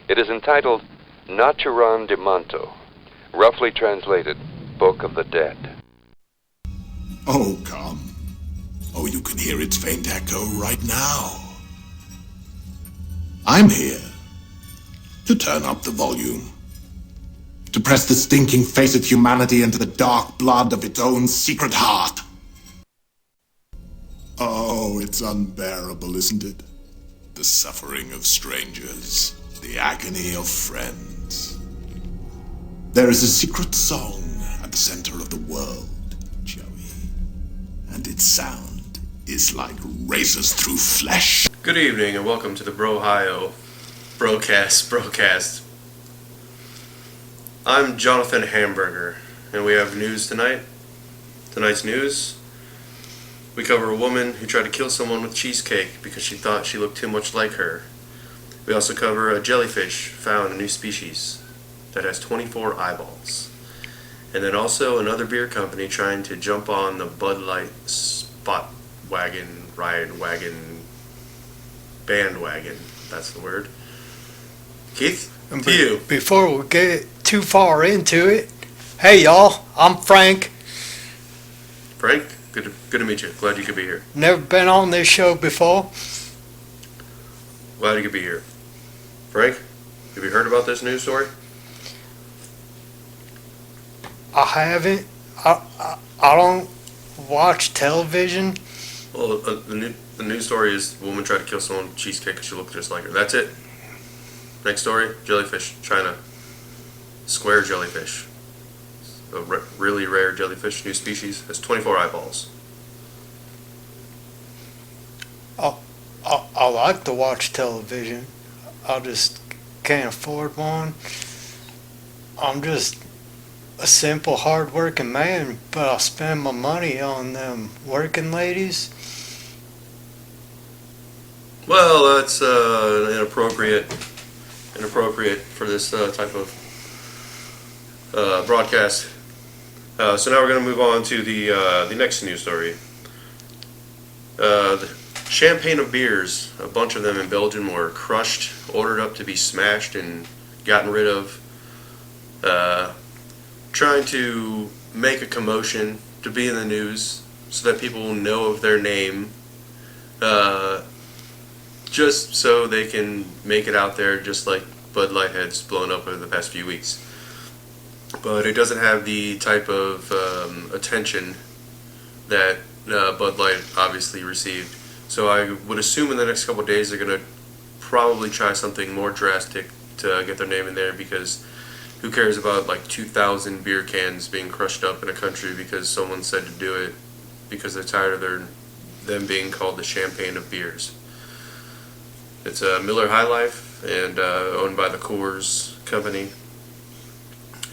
It is entitled Naturan de Manto, roughly translated, Book of the Dead. Oh, come. Oh, you can hear its faint echo right now. I'm here to turn up the volume, to press the stinking face of humanity into the dark blood of its own secret heart. Oh, it's unbearable, isn't it? The suffering of strangers, the agony of friends. There is a secret song at the center of the world, Joey, and its sound is like razors through flesh. Good evening and welcome to the Brohio broadcast. I'm Johnathan Hamburger, and we have news tonight. Tonight's news: we cover a woman who tried to kill someone with cheesecake because she thought she looked too much like her. We also cover a jellyfish found, a new species that has 24 eyeballs. And then also another beer company trying to jump on the Bud Light bandwagon. That's the word. Keith, to you. Before we get too far into it, hey y'all, I'm Frank. Frank, good to meet you. Glad you could be here. Never been on this show before. Glad you could be here. Frank, have you heard about this news story? I haven't. I don't watch television. Well, the news story is a woman tried to kill someone with cheesecake because she looked just like her. That's it. Next story: jellyfish, China. Square jellyfish. A really rare jellyfish, new species, has 24 eyeballs. I like to watch television. I just can't afford one. I'm just a simple, hard-working man, but I spend my money on them working ladies. Well, that's inappropriate for this type of broadcast. So now we're going to move on to the next news story. The champagne of beers, a bunch of them in Belgium, were crushed, ordered up to be smashed and gotten rid of. Trying to make a commotion, to be in the news, so that people will know of their name, just so they can make it out there, just like Bud Light has blown up over the past few weeks. But it doesn't have the type of attention that Bud Light obviously received. So I would assume in the next couple of days they're going to probably try something more drastic to get their name in there, because who cares about like 2,000 beer cans being crushed up in a country because someone said to do it, because they're tired of them being called the champagne of beers. It's a Miller High Life and owned by the Coors company,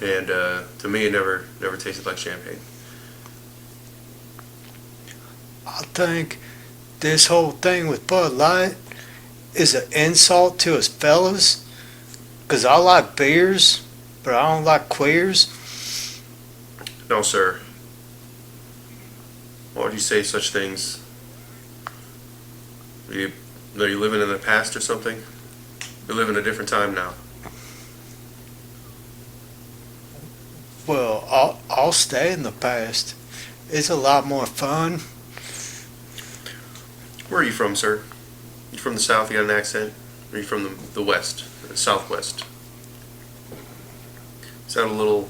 and to me it never tasted like champagne. I think this whole thing with Bud Light is an insult to us fellas, because I like beers, but I don't like queers. No, sir. Why would you say such things? Are you living in the past or something? You live in a different time now. Well, I'll stay in the past. It's a lot more fun. Where are you from, sir? You from the South? You got an accent? Or are you from the West, the Southwest? Sound a little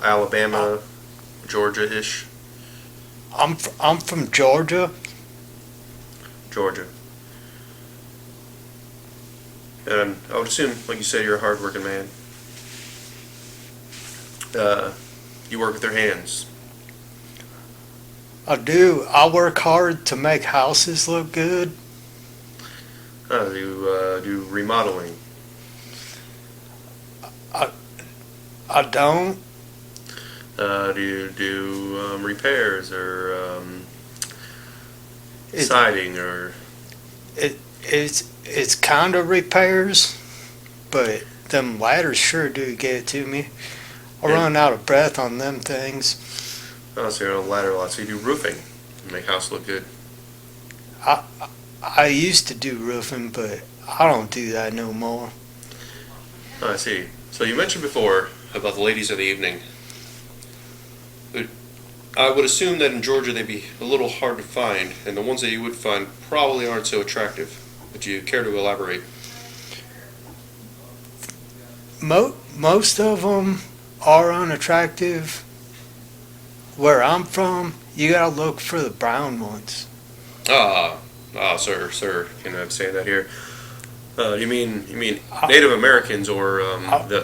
Alabama, Georgia-ish. I'm from Georgia. Georgia. And I would assume, like you said, you're a hard-working man. You work with your hands. I do. I work hard to make houses look good. You do remodeling. I don't. Do you do repairs or siding or? It's kind of repairs, but them ladders sure do get it to me. I run out of breath on them things. Oh, so you're on a ladder a lot. So you do roofing, make house look good. I used to do roofing, but I don't do that no more. Oh, I see. So you mentioned before about the ladies of the evening. I would assume that in Georgia they'd be a little hard to find, and the ones that you would find probably aren't so attractive. Would you care to elaborate? Most of them are unattractive. Where I'm from, you gotta look for the brown ones. Sir, you know I'm saying that here. You mean Native Americans or the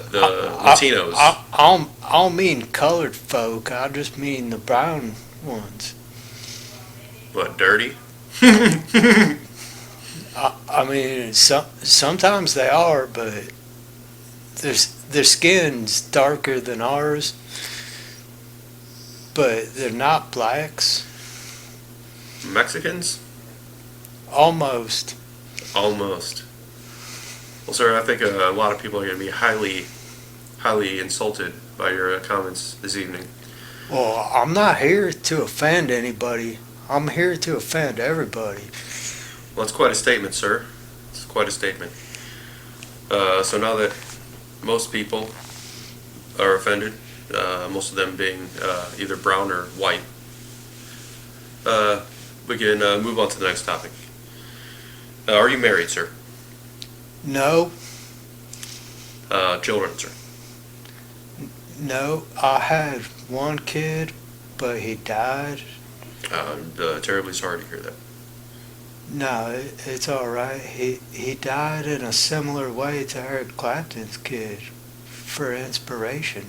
Latinos? I don't mean colored folk. I just mean the brown ones. What, dirty? I mean, sometimes they are, but their skin's darker than ours. But they're not blacks. Mexicans? Almost. Almost. Well, sir, I think a lot of people are going to be highly insulted by your comments this evening. Well, I'm not here to offend anybody. I'm here to offend everybody. Well, it's quite a statement, sir. It's quite a statement. So now that most people are offended, most of them being either brown or white, we can move on to the next topic. Are you married, sir? No, Children, sir? no, I had one kid, but he died. I'm terribly sorry to hear that. No, it's all right. He died in a similar way to Eric Clapton's kid, for inspiration.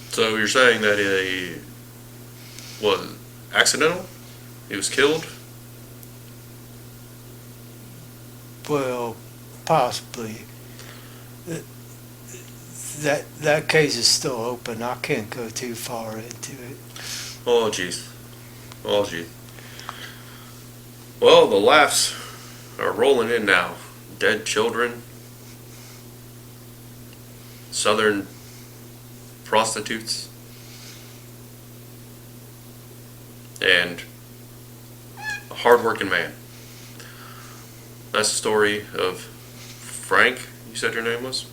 So you're saying that he was accidental? He was killed? Well, possibly. That case is still open. I can't go too far into it. Oh, jeez. Oh, gee. Well, the laughs are rolling in now. Dead children. Southern prostitutes. And a hard-working man. That's the story of Frank, you said your name was?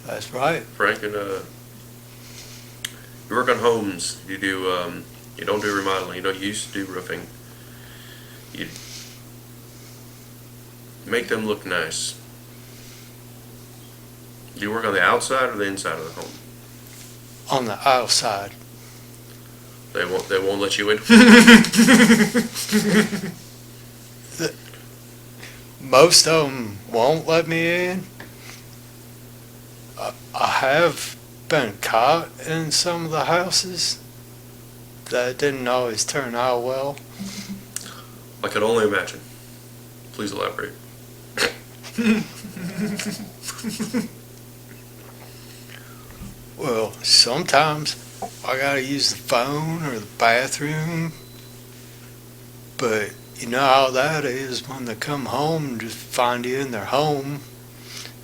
That's right. Frank, and you work on homes. You do, you don't do remodeling. You used to do roofing. You make them look nice. Do you work on the outside or the inside of the home? On the outside. They won't let you in. Most of them won't let me in. I have been caught in some of the houses that didn't always turn out well. I can only imagine. Please elaborate. Well, sometimes I gotta use the phone or the bathroom, but you know how that is when they come home and just find you in their home.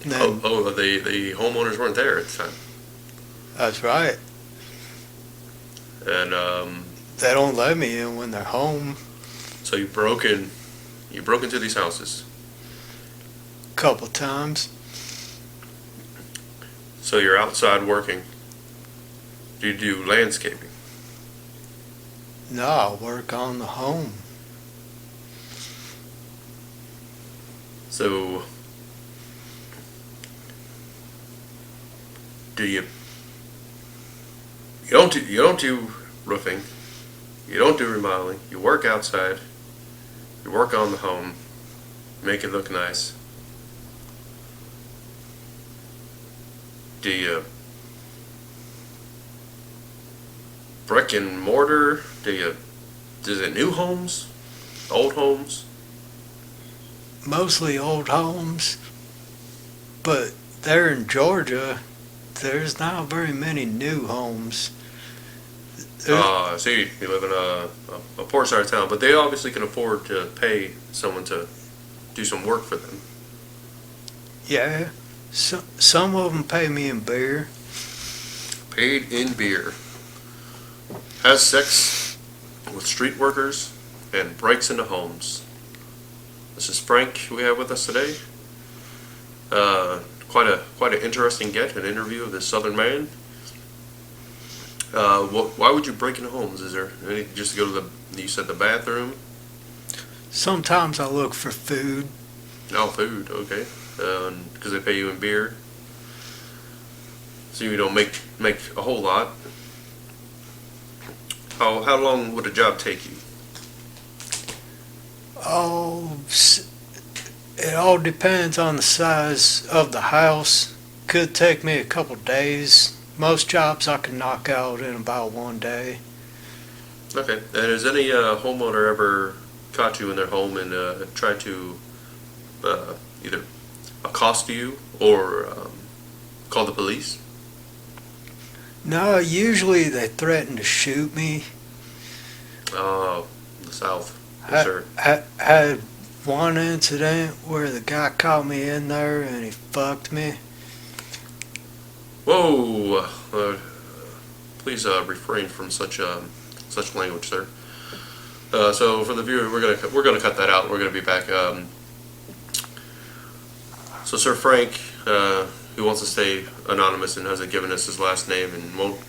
And then, The homeowners weren't there at the time. That's right. And They don't let me in when they're home. so you broke into these houses. A couple times. So you're outside working. Do you do landscaping? No, I work on the home. So you don't do roofing. You don't do remodeling. You work outside. You work on the home. Make it look nice. Do you brick and mortar? Is it new homes? Old homes? Mostly old homes, but there in Georgia, there's not very many new homes. I see. You live in a poor side of town, but they obviously can afford to pay someone to do some work for them. Yeah, some of them pay me in beer. Paid in beer. Has sex with street workers and breaks into homes. This is Frank we have with us today. Quite an interesting an interview of this Southern man. Why would you break into homes? Is there any, just to go to you said the bathroom? Sometimes I look for food. Oh, food, okay. Because they pay you in beer. So you don't make a whole lot. How long would a job take you? Oh, it all depends on the size of the house. Could take me a couple days. Most jobs I can knock out in about 1 day. Okay. And has any homeowner ever caught you in their home and tried to either accost you or call the police? No, usually they threaten to shoot me. Oh, the South. Yes, sir. Had one incident where the guy caught me in there and he fucked me. Whoa! Please refrain from such language, sir. So for the viewer, we're gonna cut that out. We're gonna be back. So Sir Frank, who wants to stay anonymous and hasn't given us his last name and won't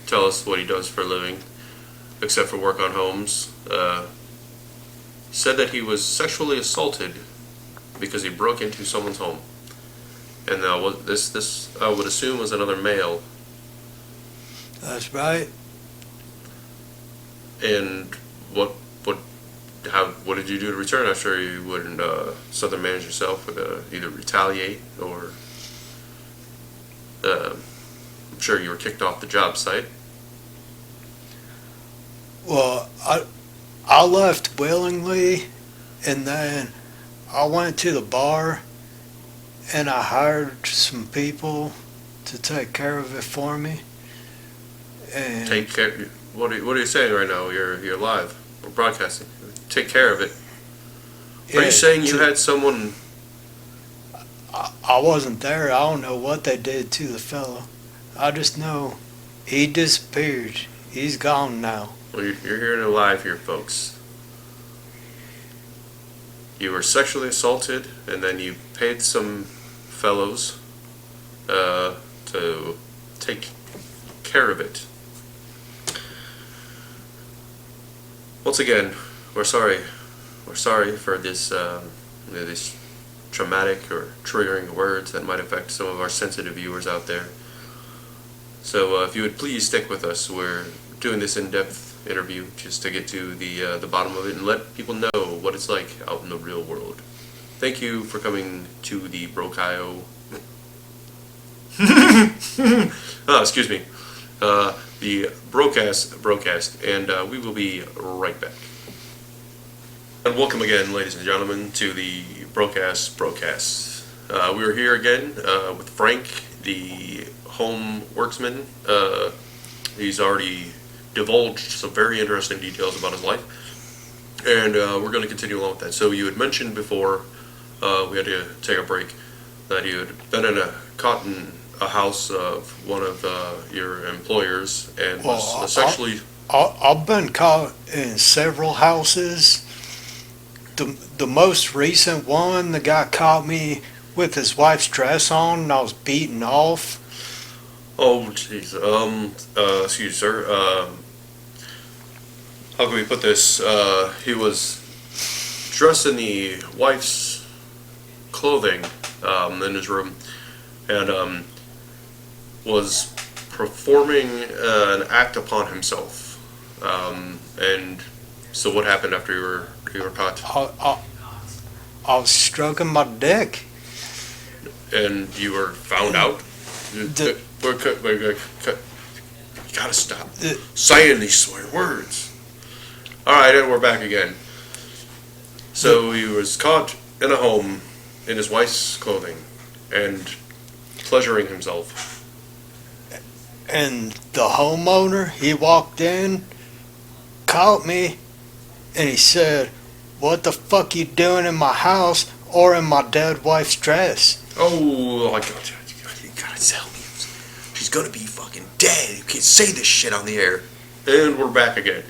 tell us what he does for a living, except for work on homes, said that he was sexually assaulted because he broke into someone's home. And this I would assume was another male. That's right. And what did you do to return? I'm sure you wouldn't Southern manage yourself would either retaliate or I'm sure you were kicked off the job site. Well, I left willingly, and then I went to the bar and I hired some people to take care of it for me. And Take care. What are you saying right now? You're live. We're broadcasting. Take care of it. Are you saying you had someone? I wasn't there. I don't know what they did to the fellow. I just know he disappeared. He's gone now. Well, you're hearing it live here, folks. You were sexually assaulted, and then you paid some fellows to take care of it. Once again, we're sorry. We're sorry for this these traumatic or triggering words that might affect some of our sensitive viewers out there. So if you would please stick with us, we're doing this in-depth interview just to get to the bottom of it and let people know what it's like out in the real world. Thank you for coming to the Brocaio. Excuse me. The broadcast, and we will be right back. And welcome again, ladies and gentlemen, to the broadcast. We are here again with Frank, the home worksman. He's already divulged some very interesting details about his life, and we're going to continue along with that. So you had mentioned before we had to take a break that you had been caught in a house of one of your employers and was sexually. I've been caught in several houses. The most recent one, the guy caught me with his wife's dress on, and I was beaten off. Oh, jeez. Excuse me, sir. How can we put this? He was dressed in the wife's clothing in his room, and was performing an act upon himself. And so, what happened after you were caught? I was stroking my dick. And you were found out? You gotta stop saying these swear words. Alright, and we're back again. So he was caught in a home in his wife's clothing and pleasuring himself. And the homeowner, he walked in, caught me, and he said, "What the fuck you doing in my house or in my dead wife's dress?" Oh, I got you. You gotta tell me. She's gonna be fucking dead. You can't say this shit on the air. And we're back again.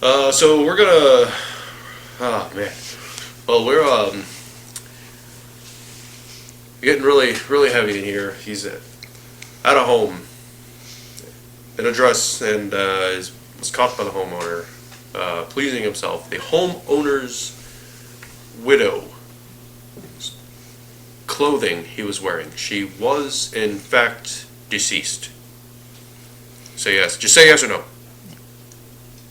So we're gonna. Oh man. Well, getting really heavy in here. He's at a home in a dress and was caught by the homeowner pleasing himself. The homeowner's widow clothing he was wearing. She was in fact deceased. Say yes. Just say yes or no.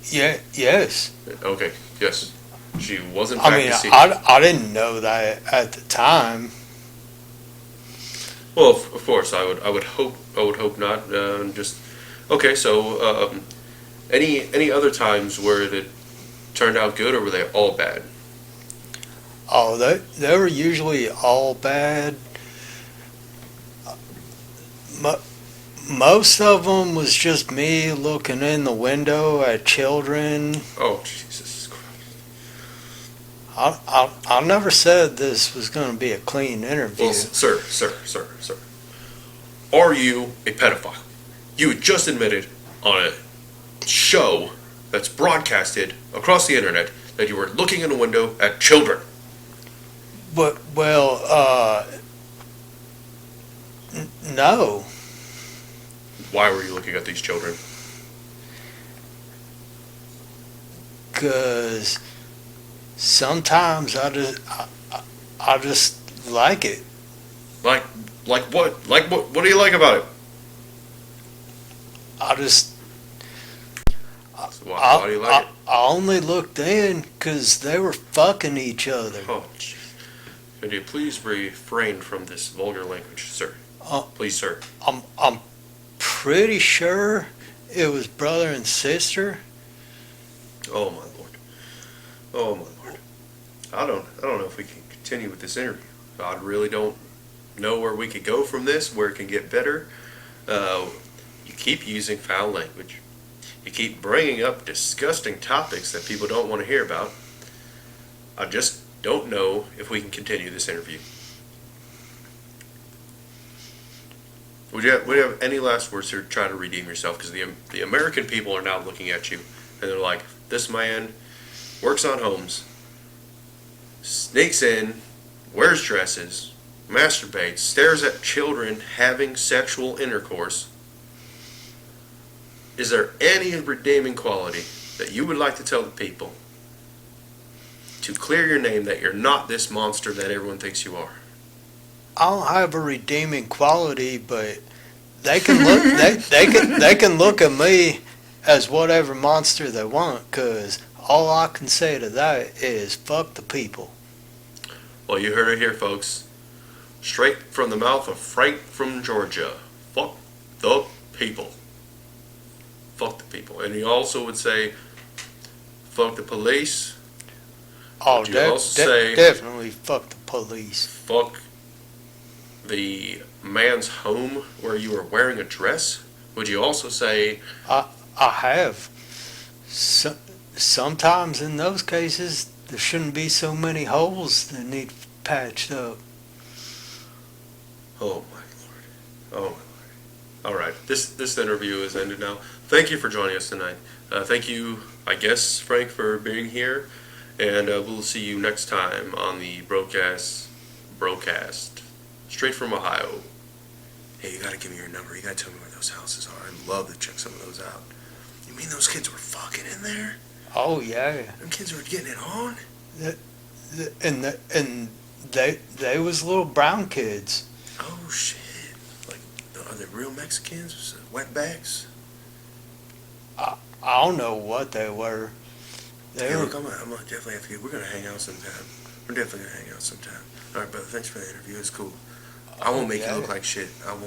Yeah, yes. Okay. Yes. She was in fact deceased. I didn't know that at the time. Well, of course, I would hope not. Just okay. So, any other times where it turned out good, or were they all bad? Oh, they were usually all bad. Most of them was just me looking in the window at children. Oh, Jesus Christ! I never said this was going to be a clean interview. Well, sir. Are you a pedophile? You had just admitted on a show that's broadcasted across the internet that you were looking in a window at children. But, well, no. Why were you looking at these children? Because sometimes I just like it. Like what? Like what? What do you like about it? I just... Why do you like it? I only looked in because they were fucking each other. Oh, jeez. Could you please refrain from this vulgar language, sir? Please, sir. I'm pretty sure it was brother and sister. Oh my lord. Oh my lord. I don't know if we can continue with this interview. I really don't know where we could go from this, where it can get better. You keep using foul language. You keep bringing up disgusting topics that people don't want to hear about. I just don't know if we can continue this interview. Would you have any last words to try to redeem yourself? Because the American people are now looking at you, and they're like, this man works on homes, sneaks in, wears dresses, masturbates, stares at children having sexual intercourse. Is there any redeeming quality that you would like to tell the people to clear your name, that you're not this monster that everyone thinks you are? I don't have a redeeming quality, but they can look they can look at me as whatever monster they want, because all I can say to that is fuck the people. Well, you heard it here, folks. Straight from the mouth of Frank from Georgia. Fuck the people. Fuck the people. And he also would say, fuck the police. Oh, definitely fuck the police. Fuck the man's home where you were wearing a dress. Would you also say... I have. Sometimes in those cases, there shouldn't be so many holes that need patched up. Oh my lord. Oh my lord. All right. This interview is ended now. Thank you for joining us tonight. Thank you, I guess, Frank, for being here. And we'll see you next time on the broadcast, straight from Ohio. Hey, you gotta give me your number. You gotta tell me where those houses are. I'd love to check some of those out. You mean those kids were fucking in there? Oh yeah. Them kids were getting it on? And they was little brown kids. Oh shit! Like, are they real Mexicans? Wetbacks? I don't know what they were. Hey, look, I'm gonna definitely have to get. We're gonna hang out sometime. We're definitely gonna hang out sometime. All right, brother. Thanks for the interview. It's cool. I won't make you look like shit. I'll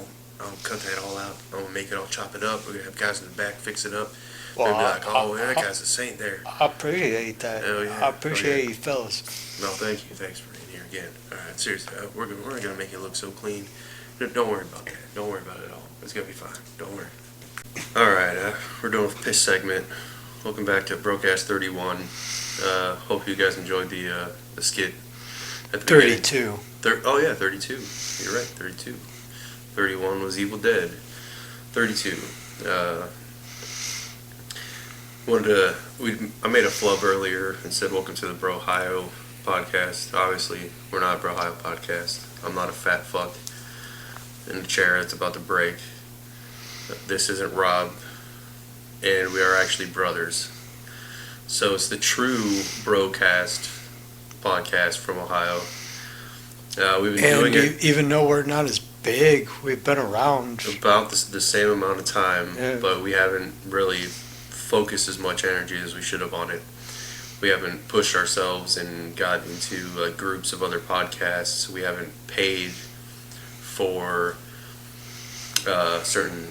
cut that all out. I'm gonna make it all, chop it up. We're gonna have guys in the back fix it up. Well, They'll be like, oh, that guy's a saint there. I appreciate that. Oh, yeah. I appreciate you fellas. No, thank you. Thanks for being here again. All right, seriously, we're gonna make it look so clean. Don't worry about that. Don't worry about it at all. It's gonna be fine. Don't worry. All right, we're doing a piss segment. Welcome back to Broadcast 31. Hope you guys enjoyed the skit at the 32. Oh yeah, 32. You're right, 32. 31 was Evil Dead. 32. I made a flub earlier and said welcome to the Brohio podcast. Obviously, we're not a Brohio podcast. I'm not a fat fuck in the chair that's about to break. This isn't Rob, and we are actually brothers. So it's the true Brocast podcast from Ohio. We've been doing it even though we're not as big, we've been around about the same amount of time, Yeah. but we haven't really focused as much energy as we should have on it. We haven't pushed ourselves and got into groups of other podcasts. We haven't paid for certain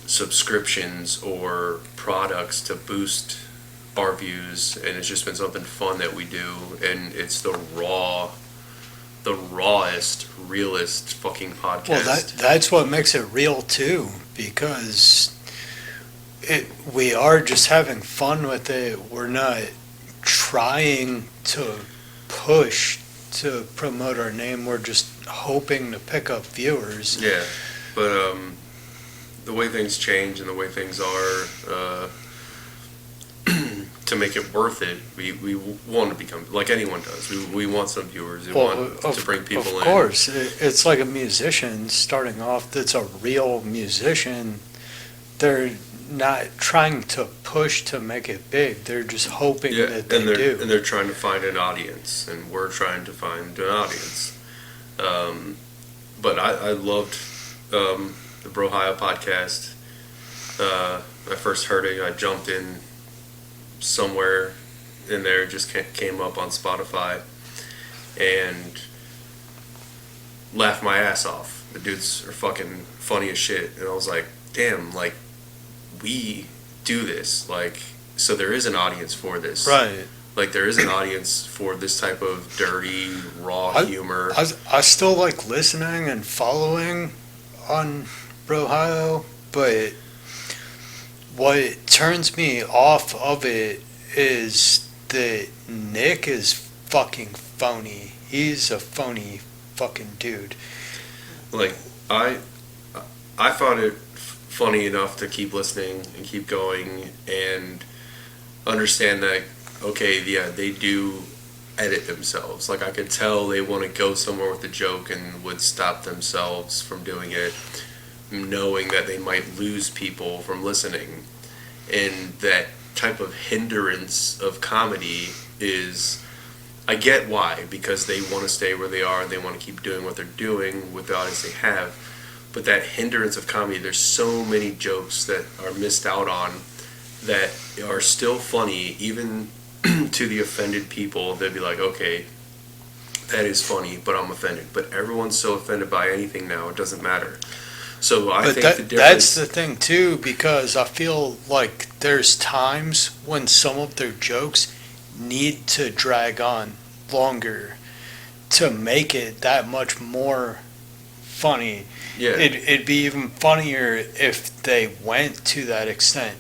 subscriptions or products to boost our views, and it's just been something fun that we do, and it's the rawest, realest fucking podcast. Well, that's what makes it real too, because we are just having fun with it. We're not trying to push to promote our name. We're just hoping to pick up viewers. Yeah, but the way things change and the way things are, to make it worth it, we want to become, like anyone does, we want some viewers. We want to bring people in. Of course. It's like a musician starting off that's a real musician. They're not trying to push to make it big. They're just hoping that they do. And they're trying to find an audience, and we're trying to find an audience. But I loved the Brohio podcast. I first heard it, I jumped in somewhere in there, just came up on Spotify, and laughed my ass off. The dudes are fucking funny as shit, and I was like, damn, like, we do this, like, so there is an audience for this, Right. like there is an audience for this type of dirty, raw humor. I still like listening and following on Brohio, but what turns me off of it is that Nick is fucking phony. He's a phony fucking dude. Like, I found it funny enough to keep listening and keep going and understand that, okay, yeah, they do edit themselves. Like, I could tell they want to go somewhere with the joke and would stop themselves from doing it, knowing that they might lose people from listening. And that type of hindrance of comedy is, I get why, because they want to stay where they are, they want to keep doing what they're doing with the audience they have. But that hindrance of comedy, there's so many jokes that are missed out on that are still funny, even to the offended people. They'd be like, okay, that is funny, but I'm offended. But everyone's so offended by anything now, it doesn't matter. So I think the difference... That's the thing too, because I feel like there's times when some of their jokes need to drag on longer to make it that much more funny. Yeah. It'd be even funnier if they went to that extent.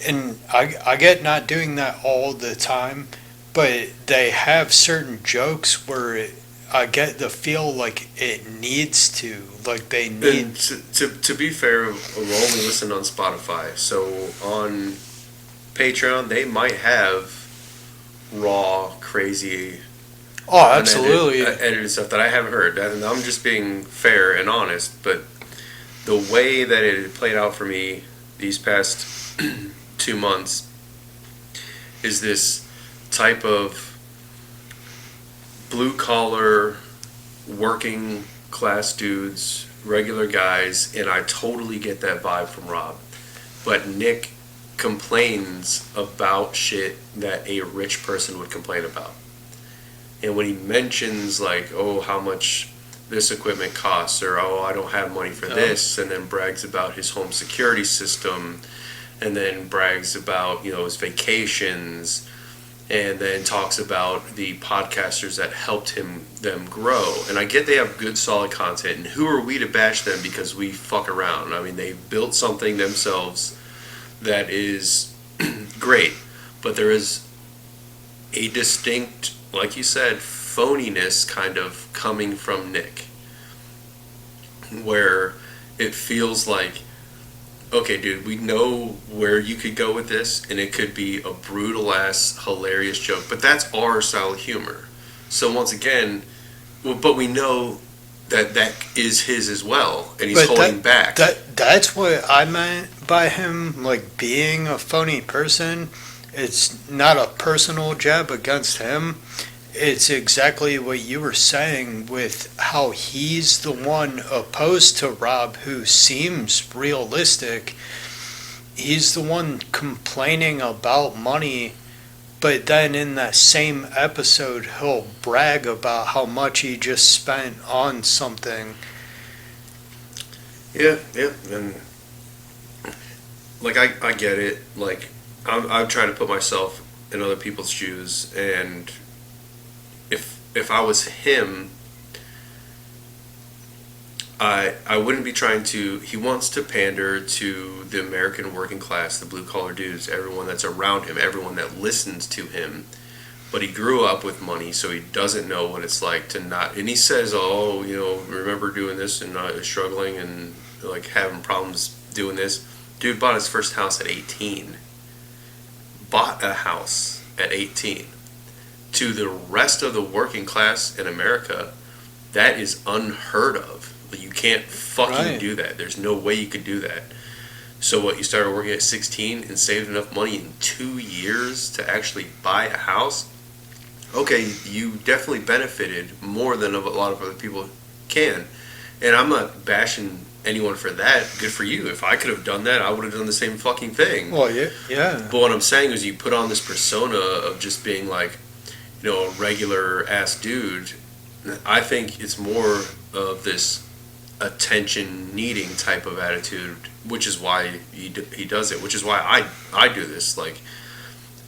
And I get not doing that all the time, but they have certain jokes where I get the feel like it needs to, like they need. And to be fair, we'll only listen on Spotify. So on Patreon, they might have raw, crazy, Oh, absolutely. edited stuff that I haven't heard. And I'm just being fair and honest, but the way that it played out for me these past 2 months is this type of blue-collar, working-class dudes, regular guys, and I totally get that vibe from Rob. But Nick complains about shit that a rich person would complain about. And when he mentions, like, oh, how much this equipment costs, or, oh, I don't have money for this, and then brags about his home security system, and then brags about, you know, his vacations, and then talks about the podcasters that helped them grow. And I get they have good, solid content, and who are we to bash them because we fuck around? I mean, they built something themselves that is great, but there is a distinct, like you said, phoniness kind of coming from Nick, where it feels like, okay, dude, we know where you could go with this, and it could be a brutal-ass, hilarious joke, but that's our style of humor. So once again, but we know that is his as well, and he's But holding back. That's what I meant by him, like, being a funny person. It's not a personal jab against him. It's exactly what you were saying with how he's the one opposed to Rob, who seems realistic. He's the one complaining about money, but then in that same episode, he'll brag about how much he just spent on something. Yeah, and like I get it. Like I'm trying to put myself in other people's shoes, and if I was him, I wouldn't be trying to. He wants to pander to the American working class, the blue collar dudes, everyone that's around him, everyone that listens to him. But he grew up with money, so he doesn't know what it's like to not. And he says, "Oh, remember doing this and struggling and like having problems doing this." Dude bought his first house at 18. Bought a house at 18. To the rest of the working class in America, that is unheard of. You can't fucking do that. There's no way you could do that. So what, you started working at 16 and saved enough money in 2 years to actually buy a house? Okay, you definitely benefited more than a lot of other people can. And I'm not bashing anyone for that. Good for you. If I could have done that, I would have done the same fucking thing. Well, yeah. But what I'm saying is you put on this persona of just being like, a regular ass dude. I think it's more of this attention needing type of attitude, which is why he does it, which is why I do this. Like,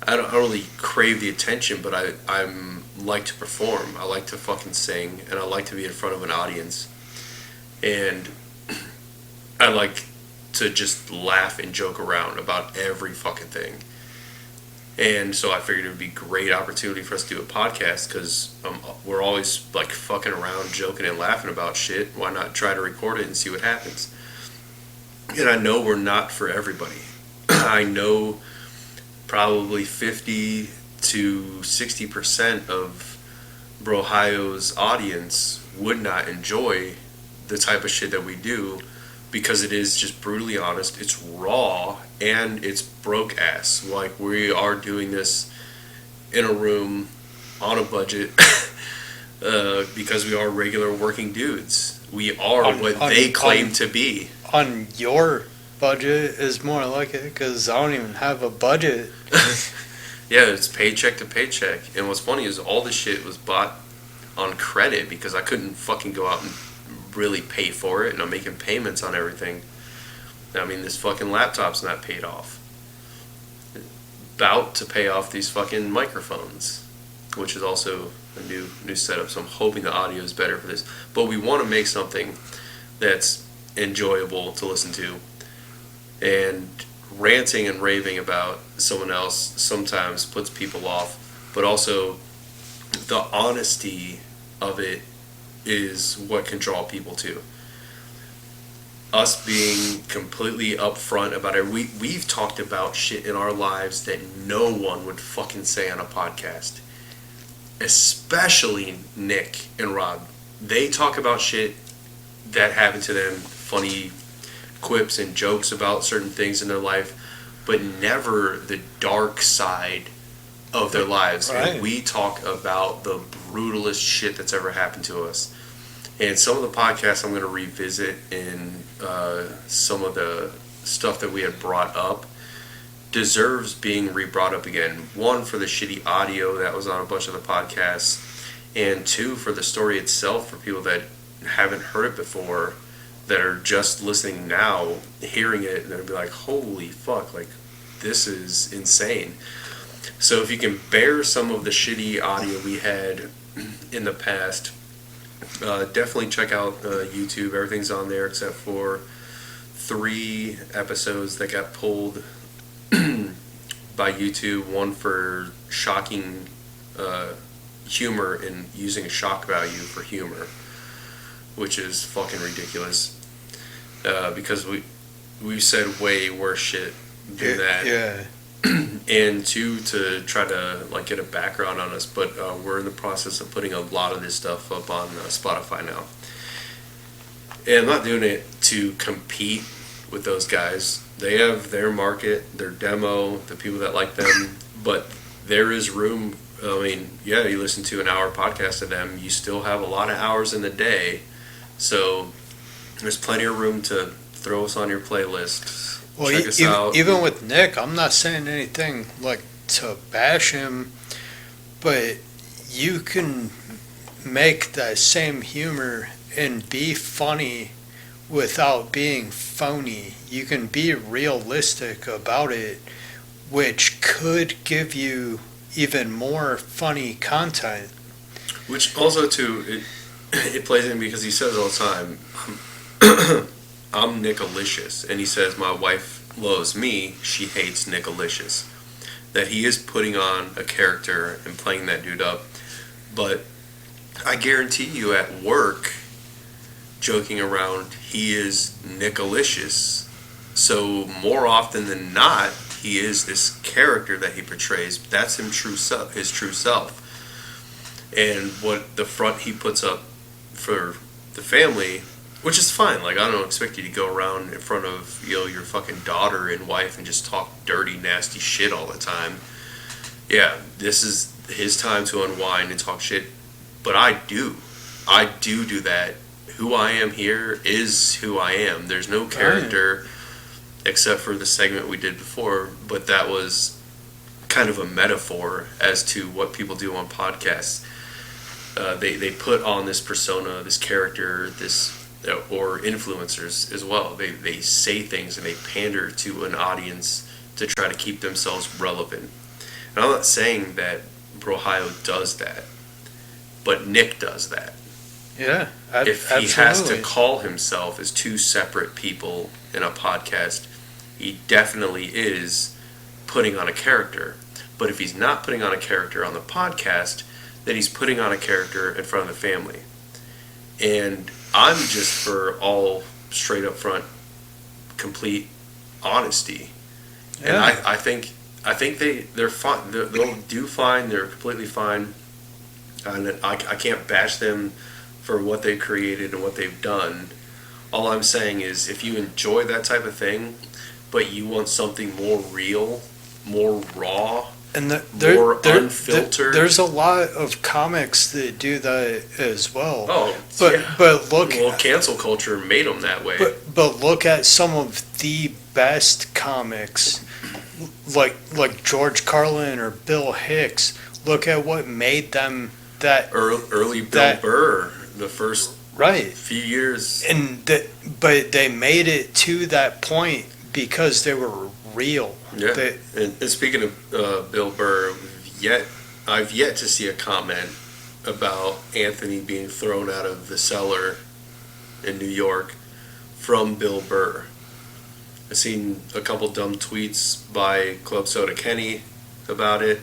I don't really crave the attention, but I'm like to perform. I like to fucking sing, and I like to be in front of an audience, and I like to just laugh and joke around about every fucking thing. And so I figured it would be a great opportunity for us to do a podcast, because we're always like fucking around, joking and laughing about shit. Why not try to record it and see what happens? And I know we're not for everybody. I know probably 50 to 60% of Brohio's audience would not enjoy the type of shit that we do, because it is just brutally honest, it's raw, and it's broke ass. Like, we are doing this in a room on a budget because we are regular working dudes. We are what they claim to be. On your budget is more like it, because I don't even have a budget. Yeah, it's paycheck to paycheck. And what's funny is all this shit was bought on credit, because I couldn't fucking go out and really pay for it, and I'm making payments on everything. I mean, this fucking laptop's not paid off. About to pay off these fucking microphones, which is also a new setup, so I'm hoping the audio is better for this. But we want to make something that's enjoyable to listen to, and ranting and raving about someone else sometimes puts people off, but also the honesty of it is what can draw people to us. Being completely upfront about it. We've talked about shit in our lives that no one would fucking say on a podcast, especially Nick and Rob. They talk about shit that happened to them, funny quips and jokes about certain things in their life, but never the dark side of their lives. Right. And we talk about the brutalest shit that's ever happened to us. And some of the podcasts I'm going to revisit, and some of the stuff that we had brought up deserves being re-brought up again. One, for the shitty audio that was on a bunch of the podcasts, and two, for the story itself, for people that haven't heard it before, that are just listening now, hearing it, and they'll be like, holy fuck, like, this is insane. So if you can bear some of the shitty audio we had in the past, definitely check out YouTube. Everything's on there except for 3 episodes that got pulled by YouTube. One for shocking humor and using a shock value for humor, which is fucking ridiculous, because we said way worse shit than that. Yeah. and two, to try to like get a background on us. But we're in the process of putting a lot of this stuff up on Spotify now, and I'm not doing it to compete with those guys. They have their market, their demo, the people that like them, but there is room. I mean, yeah, you listen to an hour podcast of them, you still have a lot of hours in the day, so there's plenty of room to throw us on your playlist. Well, check us out. even with Nick, I'm not saying anything like to bash him, but you can make that same humor and be funny without being phony. You can be realistic about it, which could give you even more funny content. Which also, too, it plays in because he says all the time, I'm Nickalicious, and he says my wife loves me, she hates Nickalicious. That he is putting on a character and playing that dude up, but I guarantee you at work, joking around, he is Nickalicious. So more often than not, he is this character that he portrays. That's his true self. And what the front he puts up for the family, which is fine. Like, I don't expect you to go around in front of, you know, your fucking daughter and wife and just talk dirty, nasty shit all the time. Yeah, this is his time to unwind and talk shit. But I do that. Who I am here is who I am. There's no character except for the segment we did before, but that was kind of a metaphor as to what people do on podcasts. They put on this persona, this character, or influencers as well. They say things and they pander to an audience to try to keep themselves relevant. And I'm not saying that Brohio does that, but Nick does that. Yeah, if he has to call himself as two separate people in a podcast, he definitely is putting on a character. But if he's not putting on a character on the podcast, then he's putting on a character in front of the family. And I'm just for all straight up front, complete honesty. Yeah. And I think they're fine. They'll do fine. They're completely fine. And I can't bash them for what they created and what they've done. All I'm saying is, if you enjoy that type of thing, but you want something more real, more raw, and more unfiltered. There's a lot of comics that do that as well. Oh, but look. Well, cancel culture made them that way. But look at some of the best comics, like George Carlin or Bill Hicks. Look at what made them that early Bill Burr, the first few years. But they made it to that point because they were real. Yeah. And speaking of Bill Burr, I've yet to see a comment about Anthony being thrown out of the cellar in New York from Bill Burr. I've seen a couple dumb tweets by Club Soda Kenny about it,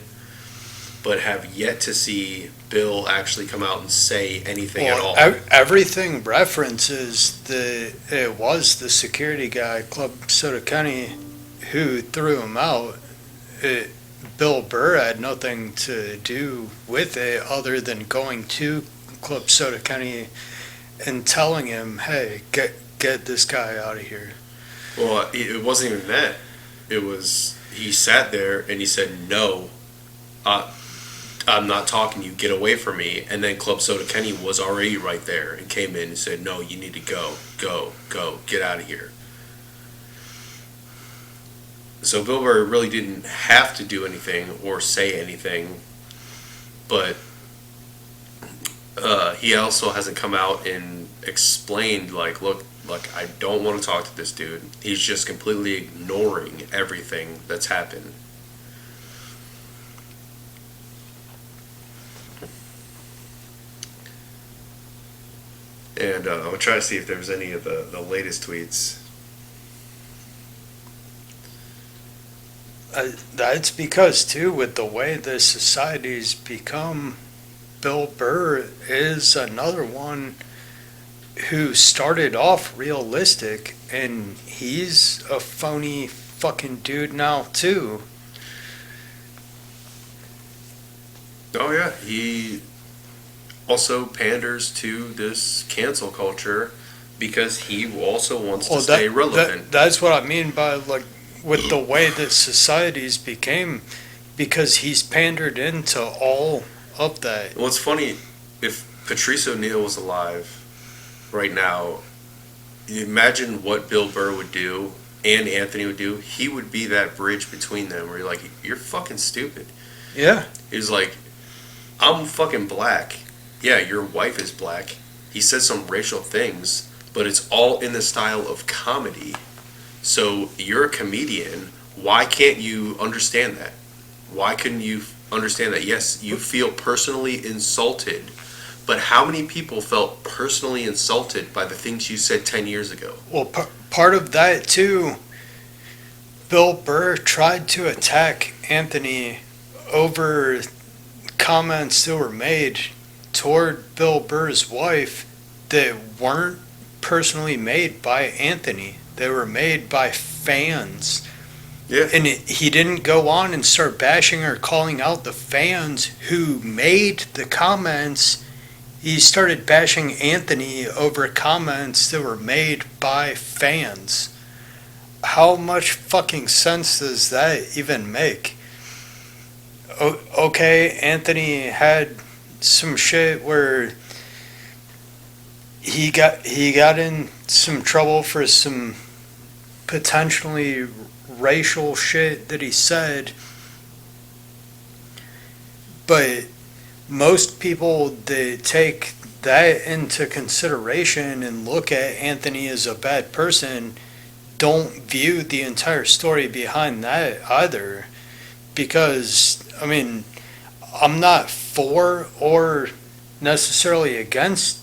but have yet to see Bill actually come out and say anything at all. Everything references it was the security guy, Club Soda Kenny, who threw him out. Bill Burr had nothing to do with it other than going to Club Soda Kenny and telling him, hey, get this guy out of here. Well, it wasn't even that. It was, he sat there and he said, no, I'm not talking to you, get away from me. And then Club Soda Kenny was already right there and came in and said, no, you need to go, get out of here. So Bill Burr really didn't have to do anything or say anything, but he also hasn't come out and explained, like, look, I don't want to talk to this dude. He's just completely ignoring everything that's happened. And I'm going to try to see if there's any of the latest tweets. That's because, too, with the way this society's become, Bill Burr is another one who started off realistic, and he's a phony fucking dude now, too. Oh yeah, he also panders to this cancel culture because he also wants to stay relevant. That's what I mean by, like, with the way that societies became, because he's pandered into all of that. Well, it's funny, if Patrice O'Neal was alive right now, imagine what Bill Burr would do and Anthony would do. He would be that bridge between them where you're like, you're fucking stupid. Yeah. He's like, I'm fucking black. Yeah, your wife is black. He says some racial things, but it's all in the style of comedy. So you're a comedian. Why can't you understand that? Why couldn't you understand that? Yes, you feel personally insulted, but how many people felt personally insulted by the things you said 10 years ago? Well, part of that too, Bill Burr tried to attack Anthony over comments that were made toward Bill Burr's wife that weren't personally made by Anthony. They were made by fans. Yeah. And he didn't go on and start bashing or calling out the fans who made the comments. He started bashing Anthony over comments that were made by fans. How much fucking sense does that even make? Okay, Anthony had some shit where he got in some trouble for some potentially racial shit that he said, but most people that take that into consideration and look at Anthony as a bad person don't view the entire story behind that either. Because, I mean, I'm not for or necessarily against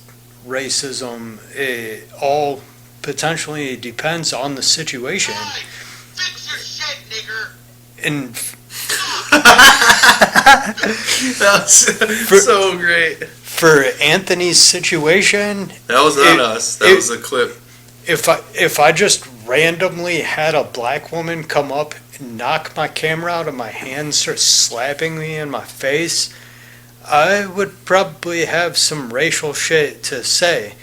racism. It all potentially depends on the situation. Hey, fix your shit, nigger. And That was so great. for Anthony's situation, That was not us. That was a clip. if I just randomly had a black woman come up and knock my camera out of my hand, start slapping me in my face, I would probably have some racial shit to say.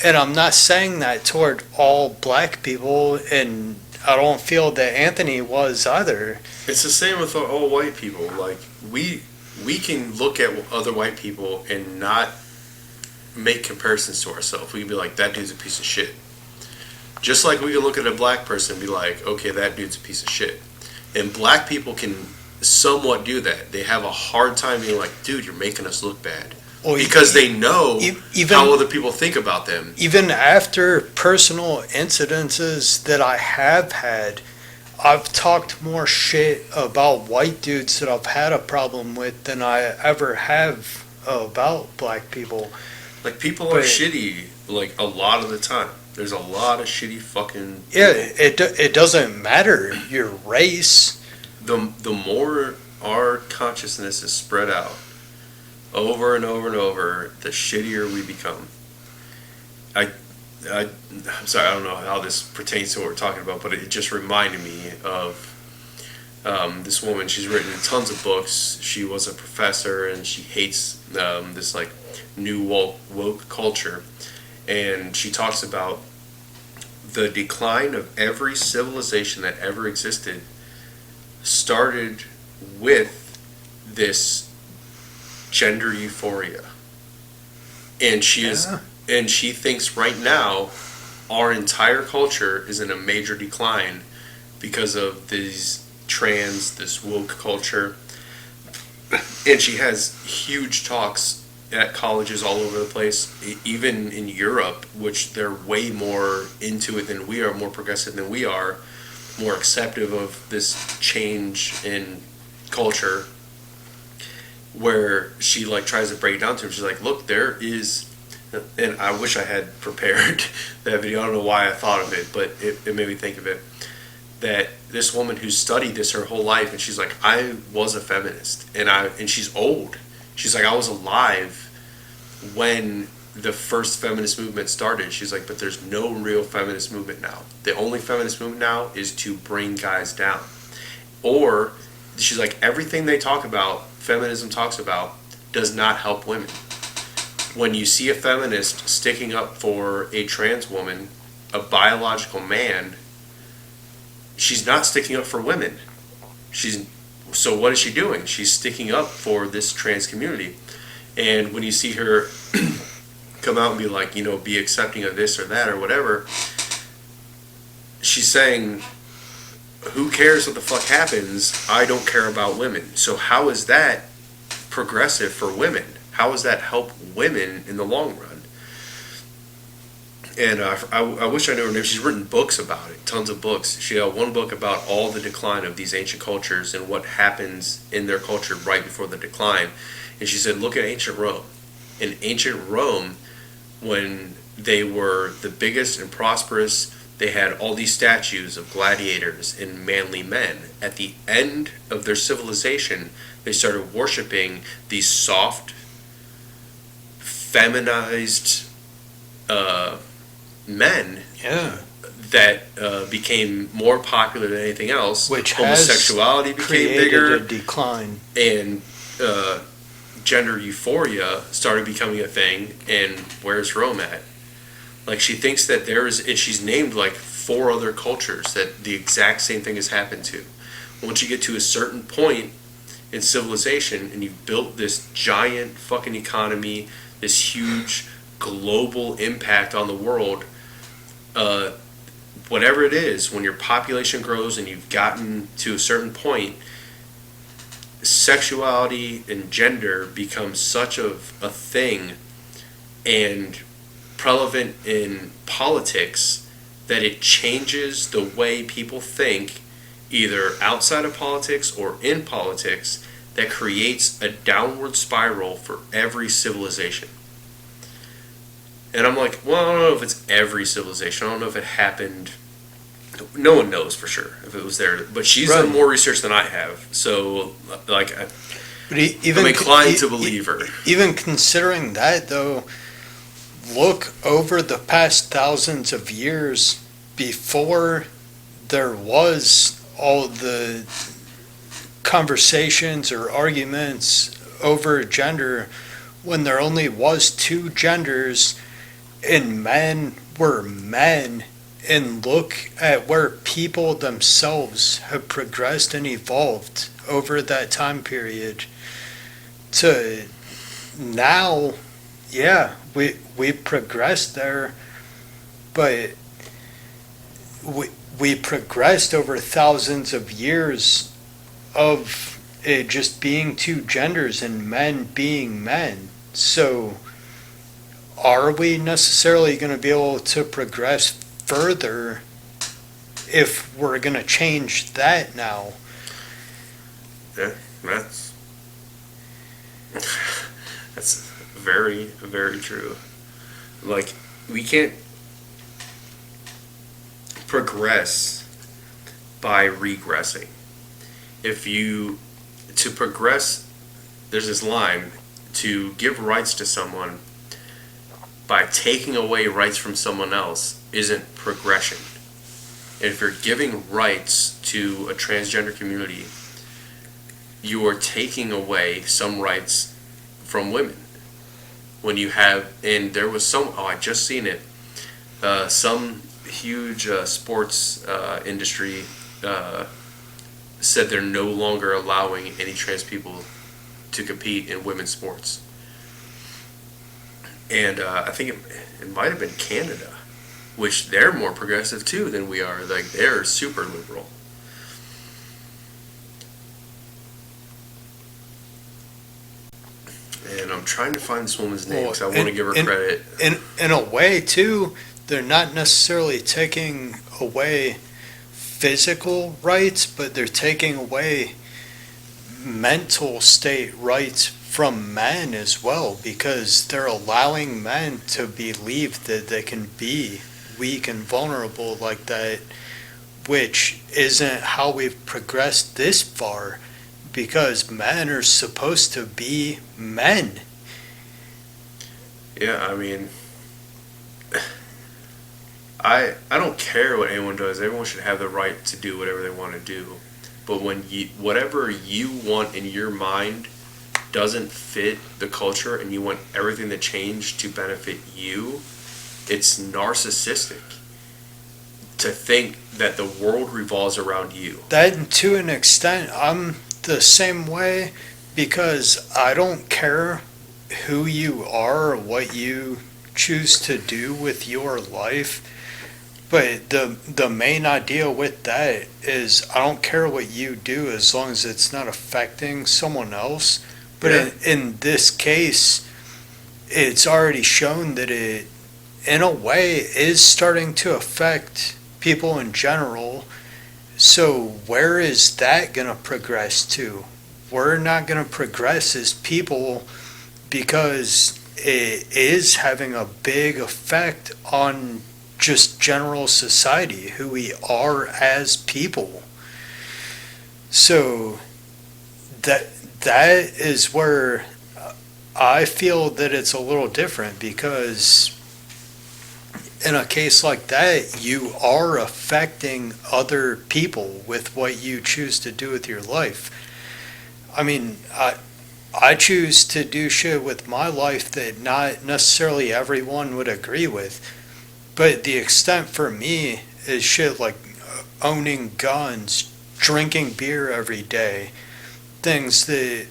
And I'm not saying that toward all black people, and I don't feel that Anthony was either. It's the same with all white people. Like, we can look at other white people and not make comparisons to ourselves. We can be like, that dude's a piece of shit. Just like we can look at a black person and be like, okay, that dude's a piece of shit. And black people can somewhat do that. They have a hard time being like, dude, you're making us look bad. Well, Because they know even- how other people think about them. Even after personal incidences that I have had, I've talked more shit about white dudes that I've had a problem with than I ever have about black people. Like, people are shitty, like, a lot of the time. There's a lot of shitty fucking people. Yeah, it doesn't matter your race. The more our consciousness is spread out over and over and over, the shittier we become. I'm sorry, I don't know how this pertains to what we're talking about, but it just reminded me of this woman. She's written tons of books. She was a professor, and she hates this like new woke culture. And she talks about the decline of every civilization that ever existed started with this gender euphoria. And she thinks right now our entire culture is in a major decline because of this woke culture. And she has huge talks at colleges all over the place, even in Europe, which they're way more into it than we are, more progressive than we are, more acceptive of this change in culture, where she like tries to break it down to him. She's like, look, there is, and I wish I had prepared that video. I don't know why I thought of it, but it made me think of it, that this woman who studied this her whole life, and she's like, I was a feminist, and she's old. She's like, I was alive when the first feminist movement started. She's like, but there's no real feminist movement now. The only feminist movement now is to bring guys down. Or, she's like, everything they talk about, feminism talks about, does not help women. When you see a feminist sticking up for a trans woman, a biological man, she's not sticking up for women. So what is she doing? She's sticking up for this trans community. And when you see her come out and be like, be accepting of this or that or whatever, she's saying, who cares what the fuck happens? I don't care about women. So how is that progressive for women? How does that help women in the long run? And I wish I knew her name. She's written books about it, tons of books. She had one book about all the decline of these ancient cultures and what happens in their culture right before the decline. And she said, look at ancient Rome. In ancient Rome, when they were the biggest and prosperous, they had all these statues of gladiators and manly men. At the end of their civilization, they started worshiping these soft, feminized men that became more popular than anything else. Which homosexuality has became bigger, a decline, and gender euphoria started becoming a thing. And where's Rome at? Like, she thinks that and she's named like 4 other cultures that the exact same thing has happened to. Once you get to a certain point in civilization and you've built this giant fucking economy, this huge global impact on the world, whatever it is, when your population grows and you've gotten to a certain point, sexuality and gender becomes such a thing and prevalent in politics that it changes the way people think, either outside of politics or in politics, that creates a downward spiral for every civilization. And I'm like, well, I don't know if it's every civilization. I don't know if it happened. No one knows for sure if it was there. But she's done more research than I have. So, like, I'm inclined to believe her. Even considering that, though, look over the past thousands of years before there was all the conversations or arguments over gender, when there only was 2 genders and men were men, and look at where people themselves have progressed and evolved over that time period to now. Yeah, we progressed there, but we progressed over thousands of years of it just being 2 genders and men being men. So are we necessarily going to be able to progress further if we're going to change that now? Yeah, that's very, very true. Like, we can't progress by regressing. To progress, there's this line, to give rights to someone by taking away rights from someone else isn't progression. And if you're giving rights to a transgender community, you are taking away some rights from women. When you have, and there was I just seen it, some huge sports industry said they're no longer allowing any trans people to compete in women's sports. And I think it might have been Canada, which they're more progressive too than we are. Like, they're super liberal. And I'm trying to find this woman's name because I want to give her credit. In a way, too, they're not necessarily taking away physical rights, but they're taking away mental state rights from men as well, because they're allowing men to believe that they can be weak and vulnerable like that, which isn't how we've progressed this far, because men are supposed to be men. Yeah, I mean, I don't care what anyone does. Everyone should have the right to do whatever they want to do. But when whatever you want in your mind doesn't fit the culture and you want everything to change to benefit you, it's narcissistic to think that the world revolves around you. That, to an extent, I'm the same way, because I don't care who you are or what you choose to do with your life. But the main idea with that is I don't care what you do as long as it's not affecting someone else. But Yeah. in this case, it's already shown that it, in a way, is starting to affect people in general. So where is that going to progress to? We're not going to progress as people because it is having a big effect on just general society, who we are as people. So that is where I feel that it's a little different, because in a case like that, you are affecting other people with what you choose to do with your life. I mean, I choose to do shit with my life that not necessarily everyone would agree with. But the extent for me is shit like owning guns, drinking beer every day, things that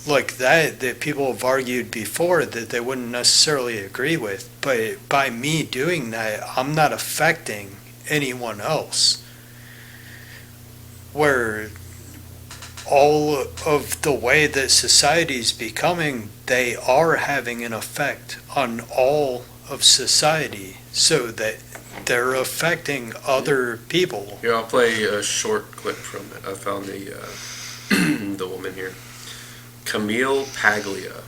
like that people have argued before that they wouldn't necessarily agree with. But by me doing that, I'm not affecting anyone else. Where all of the way that society's becoming, they are having an effect on all of society, so that they're affecting other people. Here, I'll play a short clip from it. I found the the woman here, Camille Paglia.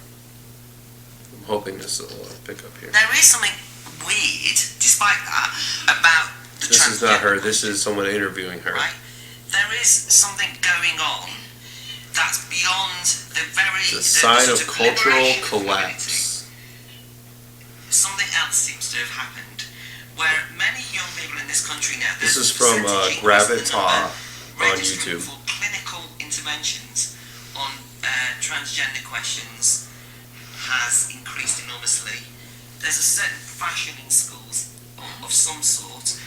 I'm hoping this will pick up here. There is something weird, despite that, about the This is not her. transgender This is someone interviewing her. right? There is something going on that's beyond the very... It's a sign the of sort cultural liberation of collapse. humanity. Something else seems to have happened, where many young people in this country now... This there's is from a percentage increase in the Gravitar number on registering YouTube. for clinical interventions on transgender questions has increased enormously. There's a certain fashion in schools of some sort,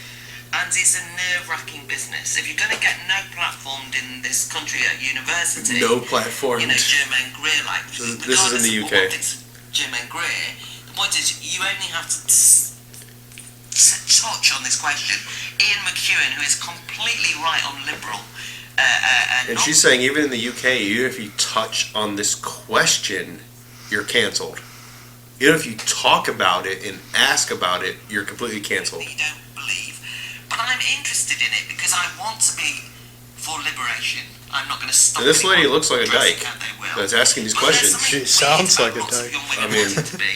and it's a nerve-wracking business. If you're going to get no platformed in this country at university, No platform. Germaine Greer-like, This is in the UK. Germaine Greer, the point is you only have to touch on this question. Ian McEwan, who is completely right on liberal, And she's saying even in the UK, even if you touch on this question, you're canceled. Even if you talk about it and ask about it, you're completely canceled. that you don't believe. But I'm interested in it because I want to be for liberation. I'm not going to stop. And this lady anyone looks like a dressing dyke how they will. that's asking these But there's questions. something She sounds weird like a about lots of dyke. young women I mean- wanting to be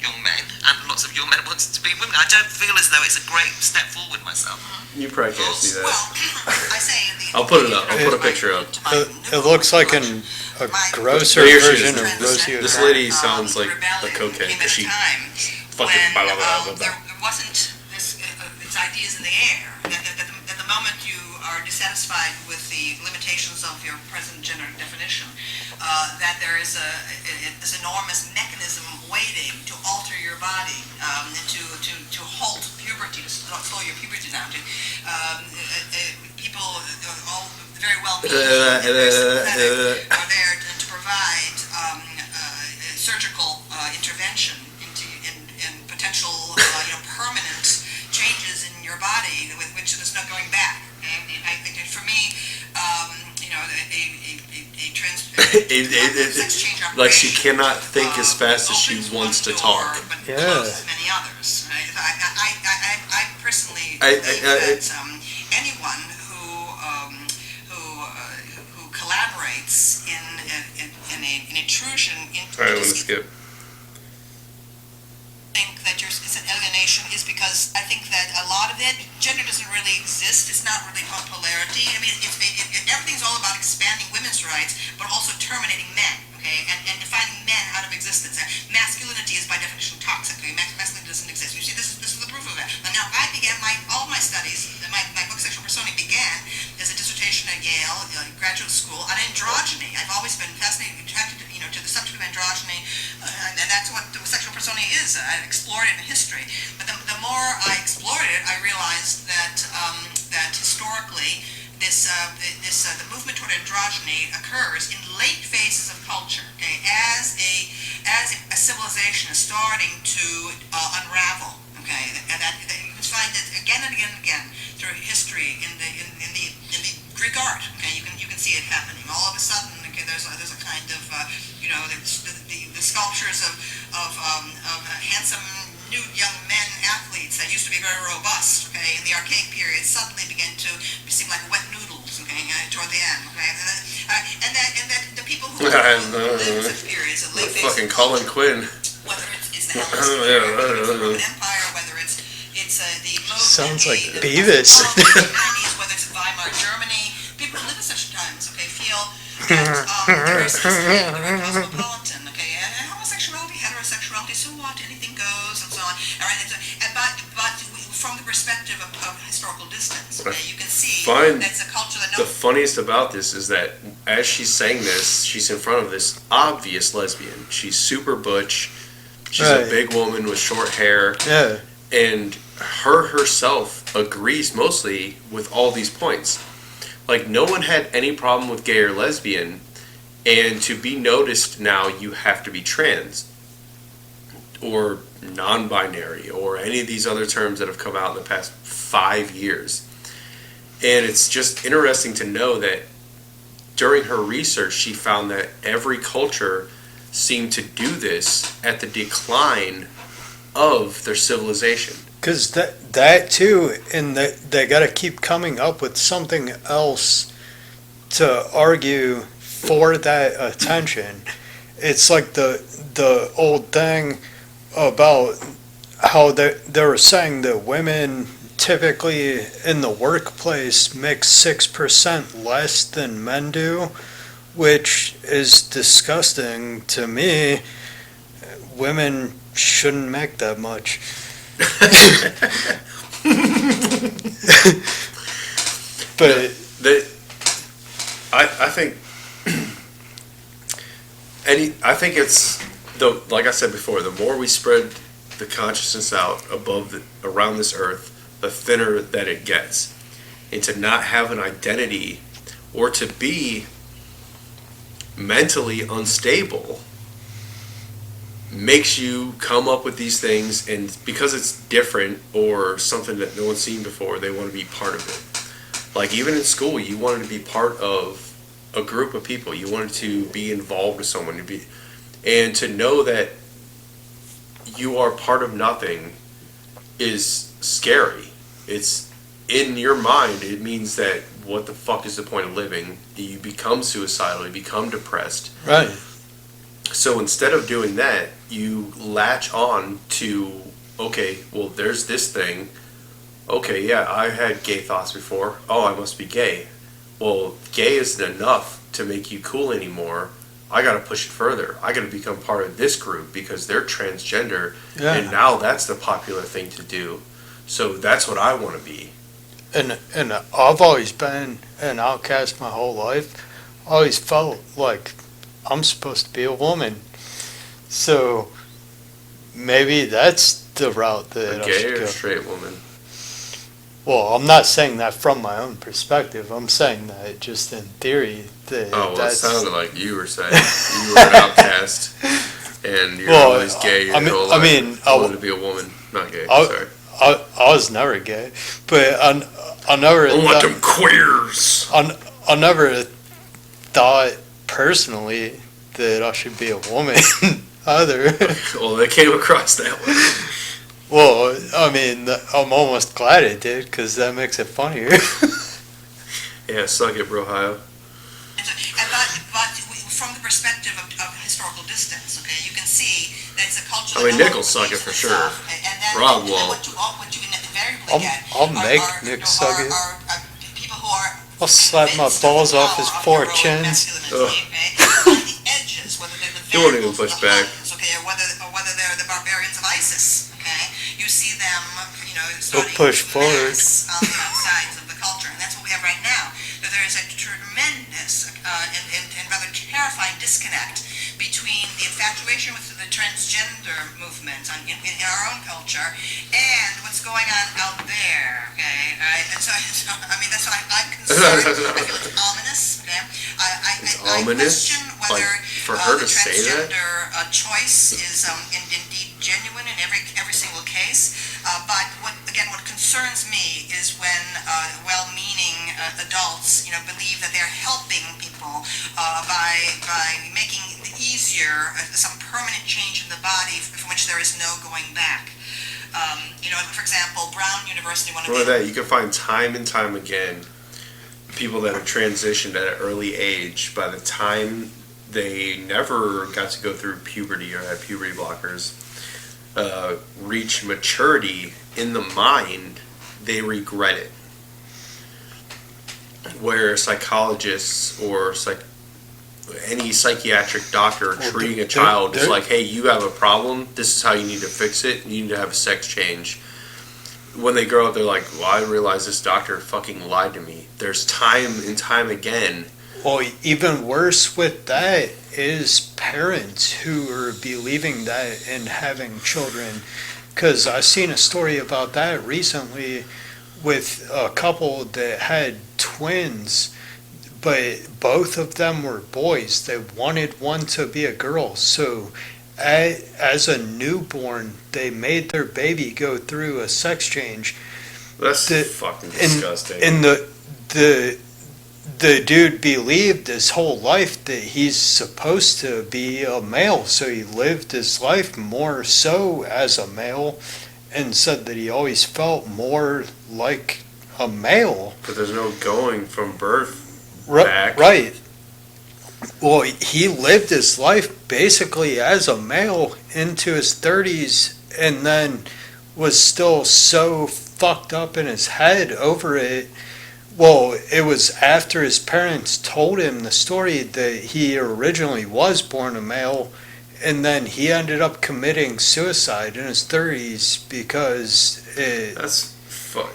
young men, and lots of young men wanting to be women. I don't feel as though it's a great step forward myself. You probably can't see that. I say I'll put it up. I'll put a picture up. It looks like a grosser Here she is. version of Rosie This O'Donnell. lady sounds like a cocaine. Came at a She time fucking when, blah, blah, blah, blah, blah. there wasn't this, its ideas in the air. That the moment you are dissatisfied with the limitations of your present gender definition, that there is this enormous mechanism waiting to alter your body, to halt puberty, to slow your puberty down. People, all very well meaning are there to provide surgical intervention in potential permanent changes in your body with which there's no going back. And I think for me, a sex change like she operation, cannot think as fast as she opens wants to one talk. door, but Yeah. closes many others. I personally I- believe that anyone who collaborates in an intrusion into Alright, I'm gonna skip. think that it's an alienation is because I think that a lot of it, gender doesn't really exist. It's not really about polarity. I mean, everything's all about expanding women's rights, but also terminating men, okay, and defining men out of existence. Masculinity is by definition toxic. Okay? Masculinity doesn't exist. You see, this is the proof of it. Now, I began all my studies, my book Sexual Personae began as a dissertation at Yale graduate school on androgyny. I've always been fascinated, attracted to to the subject of androgyny, and that's what the sexual persona is. I explored it in history, but the more I explored it, I realized that that historically, the movement toward androgyny occurs in late phases of culture. Okay, as a civilization is starting to unravel. Okay, and that you can find it again and again and again through history in the Greek art. Okay, you can see it happening. All of a sudden, okay, there's a kind of the sculptures of handsome nude young men athletes that used to be very robust. Okay, in the archaic period, suddenly begin to seem like wet noodles. Okay, toward the end. Okay, and that the people who live in such periods of late phases, fucking Colin Quinn. whether it's the Hellenistic period, whether it's the Roman Empire, whether it's the Sounds like the Beavis. 90s, whether it's Weimar Germany, people who live in such times, okay, feel that there is history, very cosmopolitan, okay, and homosexuality, heterosexuality, so what, anything goes, and so on. All right, but from the perspective of historical distance, okay, you can see that's a culture that The funniest about this is that as she's saying this, she's in front of this obvious lesbian. She's super butch. She's a big woman with short hair. Yeah. And her herself agrees mostly with all these points. Like, no one had any problem with gay or lesbian, and to be noticed now, you have to be trans or non-binary or any of these other terms that have come out in the past 5 years. And it's just interesting to know that during her research, she found that every culture seemed to do this at the decline of their civilization. Because that too, and they got to keep coming up with something else to argue for that attention. It's like the old thing about how they were saying that women typically in the workplace make 6% less than men do, which is disgusting to me. Women shouldn't make that much. But I think I think it's like I said before, the more we spread the consciousness out around this earth, the thinner that it gets. And to not have an identity or to be mentally unstable makes you come up with these things, and because it's different or something that no one's seen before, they want to be part of it. Like, even in school, you wanted to be part of a group of people. You wanted to be involved with someone, and to know that you are part of nothing is scary. It's in your mind. It means that what the fuck is the point of living? You become suicidal. You become depressed. right. So instead of doing that, you latch on to, okay, well, there's this thing. Okay, yeah, I had gay thoughts before. Oh, I must be gay. Well, gay isn't enough to make you cool anymore. I got to push it further. I got to become part of this group because they're transgender, and now that's the popular thing to do. So that's what I want to be. And I've always been an outcast my whole life. I always felt like I'm supposed to be a woman. So maybe that's the route that I A gay should or go. straight woman? Well, I'm not saying that from my own perspective. I'm saying that just in theory. That Oh, well, it that's, sounded like you were saying you were an outcast, and you're always gay. I mean, I wanted to be a woman, not gay. I- Sorry. I was never gay, but I never. Don't let them queers. I never thought personally that I should be a woman either. Well, they came across that way. Well, I mean, I'm almost glad it did because that makes it funnier. Yeah, suck it, bro, Ohio. But from the perspective of historical distance, okay, you can see that it's a culture. I mean, that Nick will suck it for sure. And then, Rob and then won't. what you invariably get I'll make Nick suck it. are people who are I'll slap my balls off his four chins. Ugh. On the edges, whether they're the He won't even variables push of the back. Huns, okay, or whether they're the barbarians of ISIS, okay. You see them, starting push to forward. mass on the outsides of the culture, and that's what we have right now. That there is a tremendous and rather terrifying disconnect between the infatuation with the transgender movement in our own culture and what's going on out there, okay? And so, I mean, that's why I'm concerned. I feel it's ominous, okay? I Ominous? question whether Like, for her the to say that? transgender choice is indeed genuine in every single case. But what concerns me is when well-meaning adults, believe that they're helping people by making it easier some permanent change in the body from which there is no going back. For example, Brown University, one of More the... that, you can find time and time again people that have transitioned at an early age. By the time they never got to go through puberty or had puberty blockers, reach maturity in the mind, they regret it. Where psychologists or any psychiatric doctor treating a child is like, hey, you have a problem, this is how you need to fix it, you need to have a sex change. When they grow up, they're like, well, I realize this doctor fucking lied to me. There's time and time again. Well, even worse with that is parents who are believing that and having children. Because I seen a story about that recently with a couple that had twins, but both of them were boys. They wanted one to be a girl. So as a newborn, they made their baby go through a sex change. That's fucking disgusting. And the dude believed his whole life that he's supposed to be a male, so he lived his life more so as a male and said that he always felt more like a male. But there's no going from birth back. Right. Well, he lived his life basically as a male into his 30s and then was still so fucked up in his head over it. Well, it was after his parents told him the story that he originally was born a male, and then he ended up committing suicide in his 30s because it... That's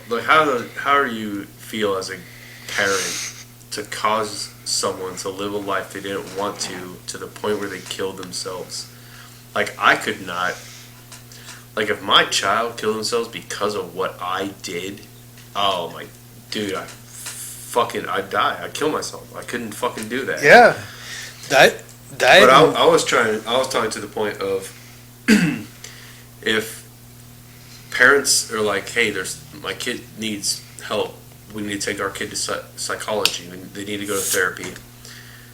like, how do you feel as a parent to cause someone to live a life they didn't want to the point where they killed themselves? Like, I could not... Like, if my child killed themselves because of what I did, oh my... Dude, I'd die. I'd kill myself. I couldn't fucking do that. Yeah. That But I was talking to the point of if parents are like, hey, my kid needs help. We need to take our kid to psychology. They need to go to therapy.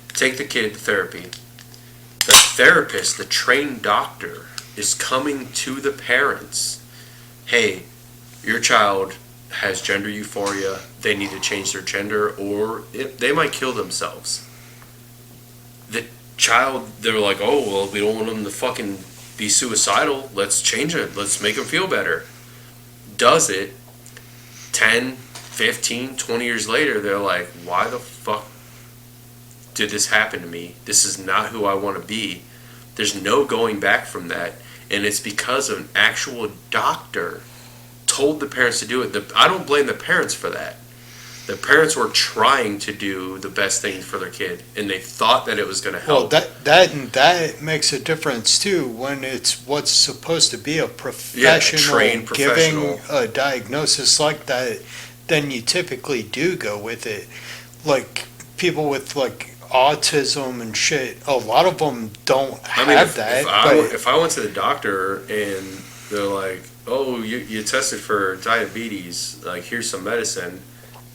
Take the kid to therapy. The therapist, the trained doctor, is coming to the parents. Hey, your child has gender euphoria. They need to change their gender, or they might kill themselves. The child, they're like, oh, well, we don't want them to fucking be suicidal. Let's change it. Let's make them feel better. Does it. 10, 15, 20 years later, they're like, why the fuck did this happen to me? This is not who I want to be. There's no going back from that. And it's because an actual doctor told the parents to do it. I don't blame the parents for that. The parents were trying to do the best thing for their kid, and they thought that it was going to help. Well, that makes a difference too when it's what's supposed to be a professional, trained professional giving a diagnosis like that. Then you typically do go with it. Like people with like autism and shit, a lot of them don't have that. If I went to the doctor and they're like, oh, you tested for diabetes, like here's some medicine,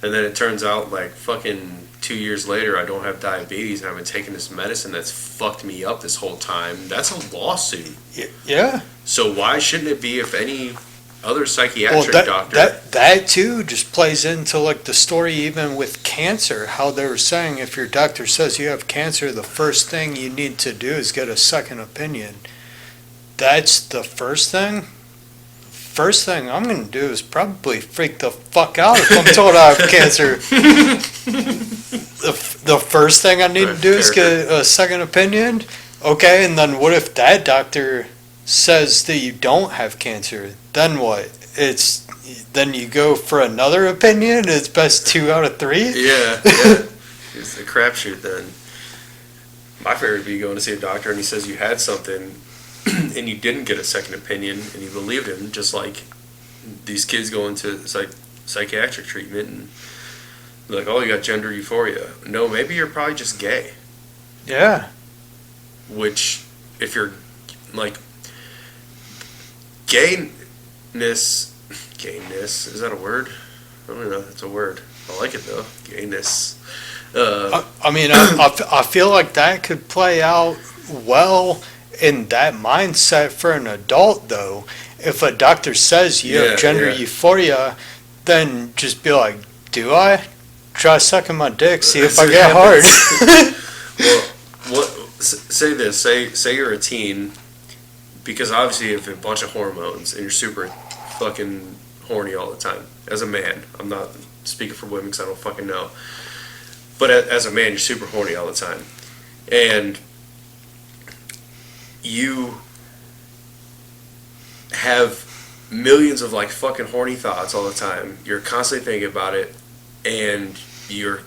and then it turns out like fucking 2 years later I don't have diabetes and I've been taking this medicine that's fucked me up this whole time, that's a lawsuit. Yeah. So why shouldn't it be if any other psychiatric doctor... That too just plays into like the story even with cancer, how they were saying if your doctor says you have cancer, the first thing you need to do is get a second opinion. That's the first thing. First thing I'm going to do is probably freak the fuck out if I'm told I have cancer. The first thing I need to do is get a second opinion. Okay, and then what if that doctor says that you don't have cancer? Then what? Then you go for another opinion? It's best 2 out of 3? Yeah. It's a crapshoot then. My favorite would be going to see a doctor and he says you had something and you didn't get a second opinion and you believed him, just like these kids go into psychiatric treatment and like, oh, you got gender euphoria. No, maybe you're probably just gay. Yeah. Which, if you're like, gayness, is that a word? I don't know if that's a word. I like it though, gayness. I mean, I feel like that could play out well in that mindset for an adult, though. If a doctor says you have gender euphoria, then just be like, do I? Try sucking my dick, see if I get hard. Well, say this. Say you're a teen, because obviously you have a bunch of hormones and you're super fucking horny all the time. As a man, I'm not speaking for women because I don't fucking know. But as a man, you're super horny all the time. And you have millions of like fucking horny thoughts all the time. You're constantly thinking about it, and you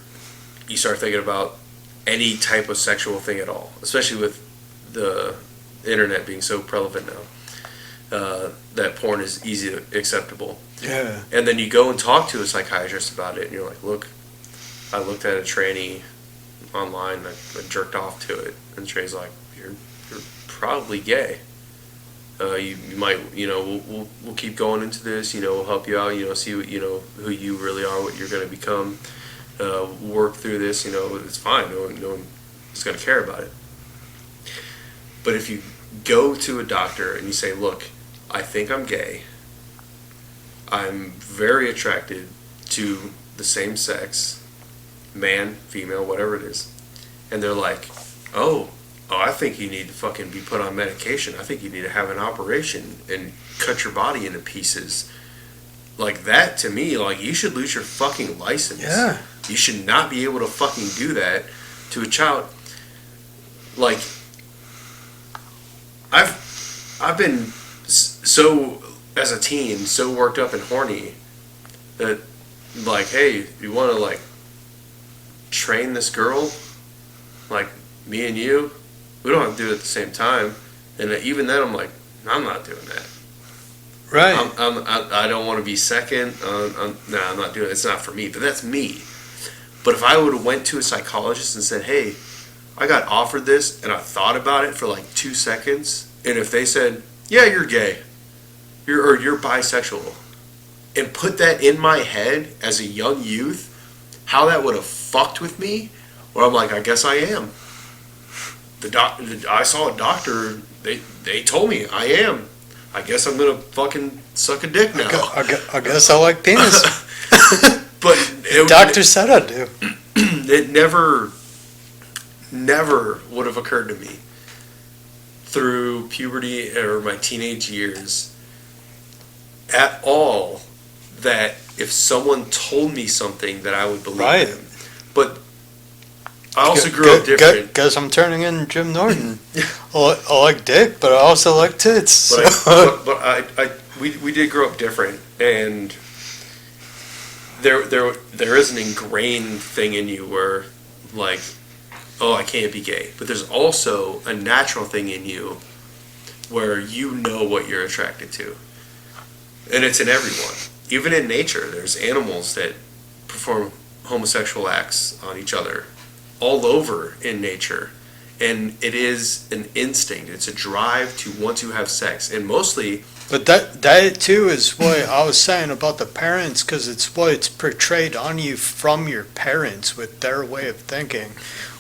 start thinking about any type of sexual thing at all, especially with the internet being so prevalent now, that porn is easy acceptable. Yeah. And then you go and talk to a psychiatrist about it, and you're like, look, I looked at a tranny online, and I jerked off to it, and Trey's like, you're probably gay. You might, we'll keep going into this, we'll help you out, see what, who you really are, what you're going to become, work through this, it's fine, no one is going to care about it. But if you go to a doctor and you say, look, I think I'm gay, I'm very attracted to the same sex, man, female, whatever it is, and they're like, oh, I think you need to fucking be put on medication. I think you need to have an operation and cut your body into pieces. Like that, to me, like you should lose your fucking license. Yeah. You should not be able to fucking do that to a child. Like, I've been so, as a teen, so worked up and horny that, like, hey, you want to, like, train this girl? Like, me and you? We don't have to do it at the same time. And even then, I'm like, I'm not doing that. Right. I don't want to be second. I'm not doing it. It's not for me. But that's me. But if I would have went to a psychologist and said, hey, I got offered this, and I thought about it for like 2 seconds, and if they said, yeah, you're gay, you're bisexual, and put that in my head as a young youth, how that would have fucked with me, where I'm like, I guess I am. I saw a doctor, they told me I am. I guess I'm gonna fucking suck a dick now. I guess I like penis. But the doctor said I do. It never would have occurred to me through puberty or my teenage years at all that if someone told me something that I would believe them. But I also grew up different. Guess I'm turning in Jim Norton. I like dick, but I also like tits. But we did grow up different, and there is an ingrained thing in you where, like, oh, I can't be gay. But there's also a natural thing in you where you know what you're attracted to, and it's in everyone. Even in nature, there's animals that perform homosexual acts on each other. All over in nature, and it is an instinct. It's a drive to want to have sex, and mostly. But that too is what I was saying about the parents, because it's what's portrayed on you from your parents with their way of thinking,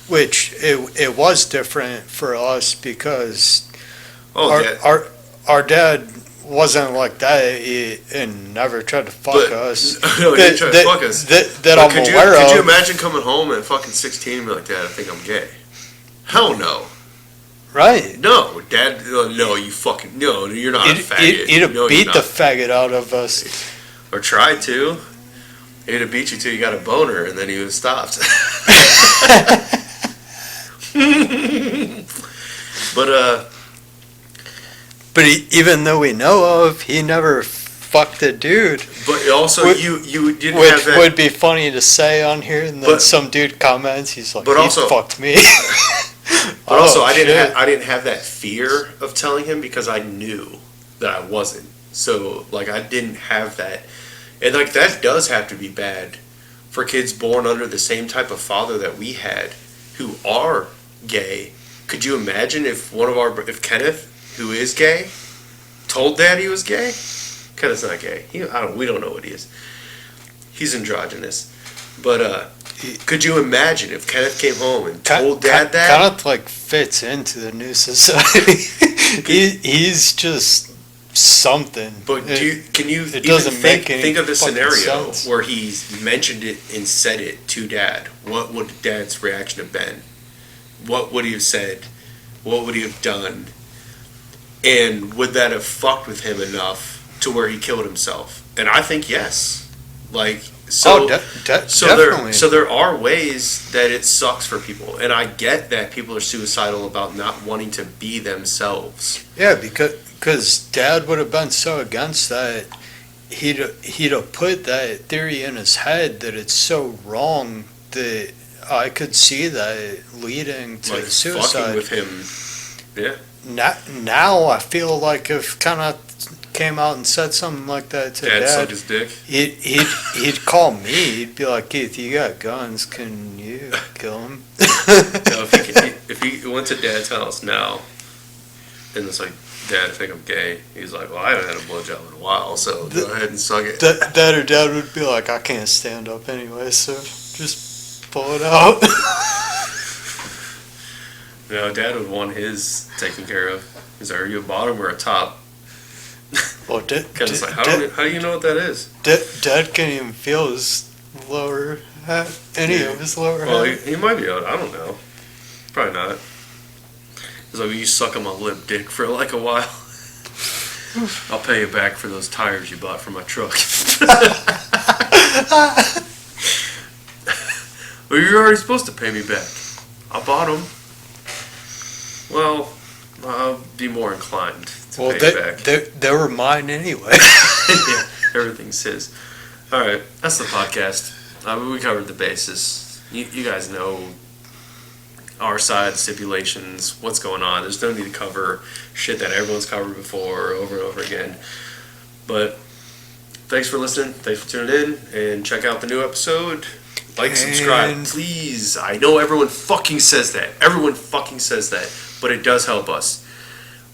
which it was different for us because our dad wasn't like that and never tried to fuck us. No, he didn't try to fuck us. That I'm aware of. Could you imagine coming home at fucking 16 and be like, Dad, I think I'm gay? Hell no. Right. No, Dad, no, you fucking, no, you're not a faggot. He'd have beat the faggot out of us. Or tried to. He'd have beat you till you got a boner and then he was stopped. But even though we know of, he never fucked a dude. But also, you didn't which have that. Would be funny to say on here, and then some dude comments, he's like, he fucked me. But also, I shit. didn't have that fear of telling him because I knew that I wasn't. So, like, I didn't have that. And, like, that does have to be bad for kids born under the same type of father that we had who are gay. Could you imagine if if Kenneth, who is gay, told Dad he was gay? Kenneth's not gay. We don't know what he is. He's androgynous. But, could you imagine if Kenneth came home and told Dad that? Kind of like fits into the new society. He's just something. But can you it doesn't make any think of the fucking scenario sense. where he's mentioned it and said it to Dad? What would Dad's reaction have been? What would he have said? What would he have done? And would that have fucked with him enough to where he killed himself? And I think yes. Like, so, definitely. So there are ways that it sucks for people, and I get that people are suicidal about not wanting to be themselves. Yeah, because Dad would have been so against that, he'd have put that theory in his head that it's so wrong that I could see that leading to Like suicide. fucking with him, yeah. Now I feel like if kind of came out and said something like that to Dad sucked Dad, his dick. he'd call me. He'd be like, "Keith, you got guns? Can you kill him?" No, if he went to Dad's house now, and it's like, Dad, I think I'm gay. He's like, well, I haven't had a blowjob in a while, so go ahead and suck it. Dad or Dad would be like, "I can't stand up anyway, so just pull it out." No, Dad would want his taken care of. He's like, are you a bottom or a top? Well, Because it's like, how do you know what that is? Dad can't even feel his lower half, any of his lower Well, half. he might be able to, I don't know. Probably not. He's like, you suck on my limp dick for like a while. I'll pay you back for those tires you bought for my truck. Well, you're already supposed to pay me back. I bought them. Well, I'll be more inclined to pay you back. They were mine anyway. Yeah, everything's his. All right, that's the podcast. We covered the basis. You guys know our side, stipulations, what's going on. There's no need to cover shit that everyone's covered before over and over again. But thanks for listening. Thanks for tuning in. And check out the new episode. Like, subscribe, please. I know everyone fucking says that. Everyone fucking says that. But it does help us.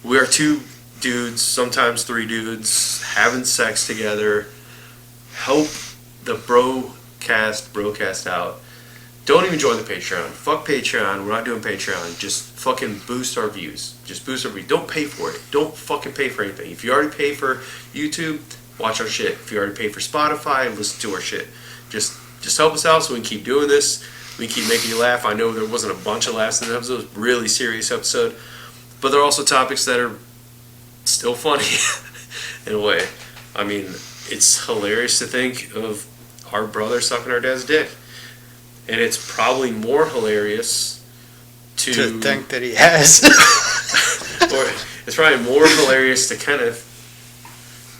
We are two dudes, sometimes three dudes, having sex together. Help the broadcast out. Don't even join the Patreon. Fuck Patreon. We're not doing Patreon. Just fucking boost our views. Just boost our views. Don't pay for it. Don't fucking pay for anything. If you already pay for YouTube, watch our shit. If you already pay for Spotify, listen to our shit. Just help us out so we can keep doing this. We can keep making you laugh. I know there wasn't a bunch of laughs in the episode. It was a really serious episode. But there are also topics that are still funny in a way. I mean, it's hilarious to think of our brother sucking our dad's dick. And it's probably more hilarious to think that he has. or it's probably more hilarious to Kenneth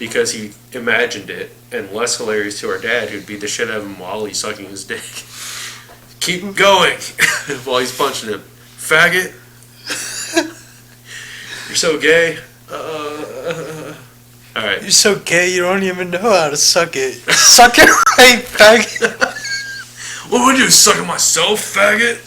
because he imagined it, and less hilarious to our dad who'd beat the shit out of him while he's sucking his dick. Keep going while he's punching him. Faggot. You're so gay. Alright. You're so gay you don't even know how to suck it. Suck it right, faggot. What would I do? Suck it myself, faggot?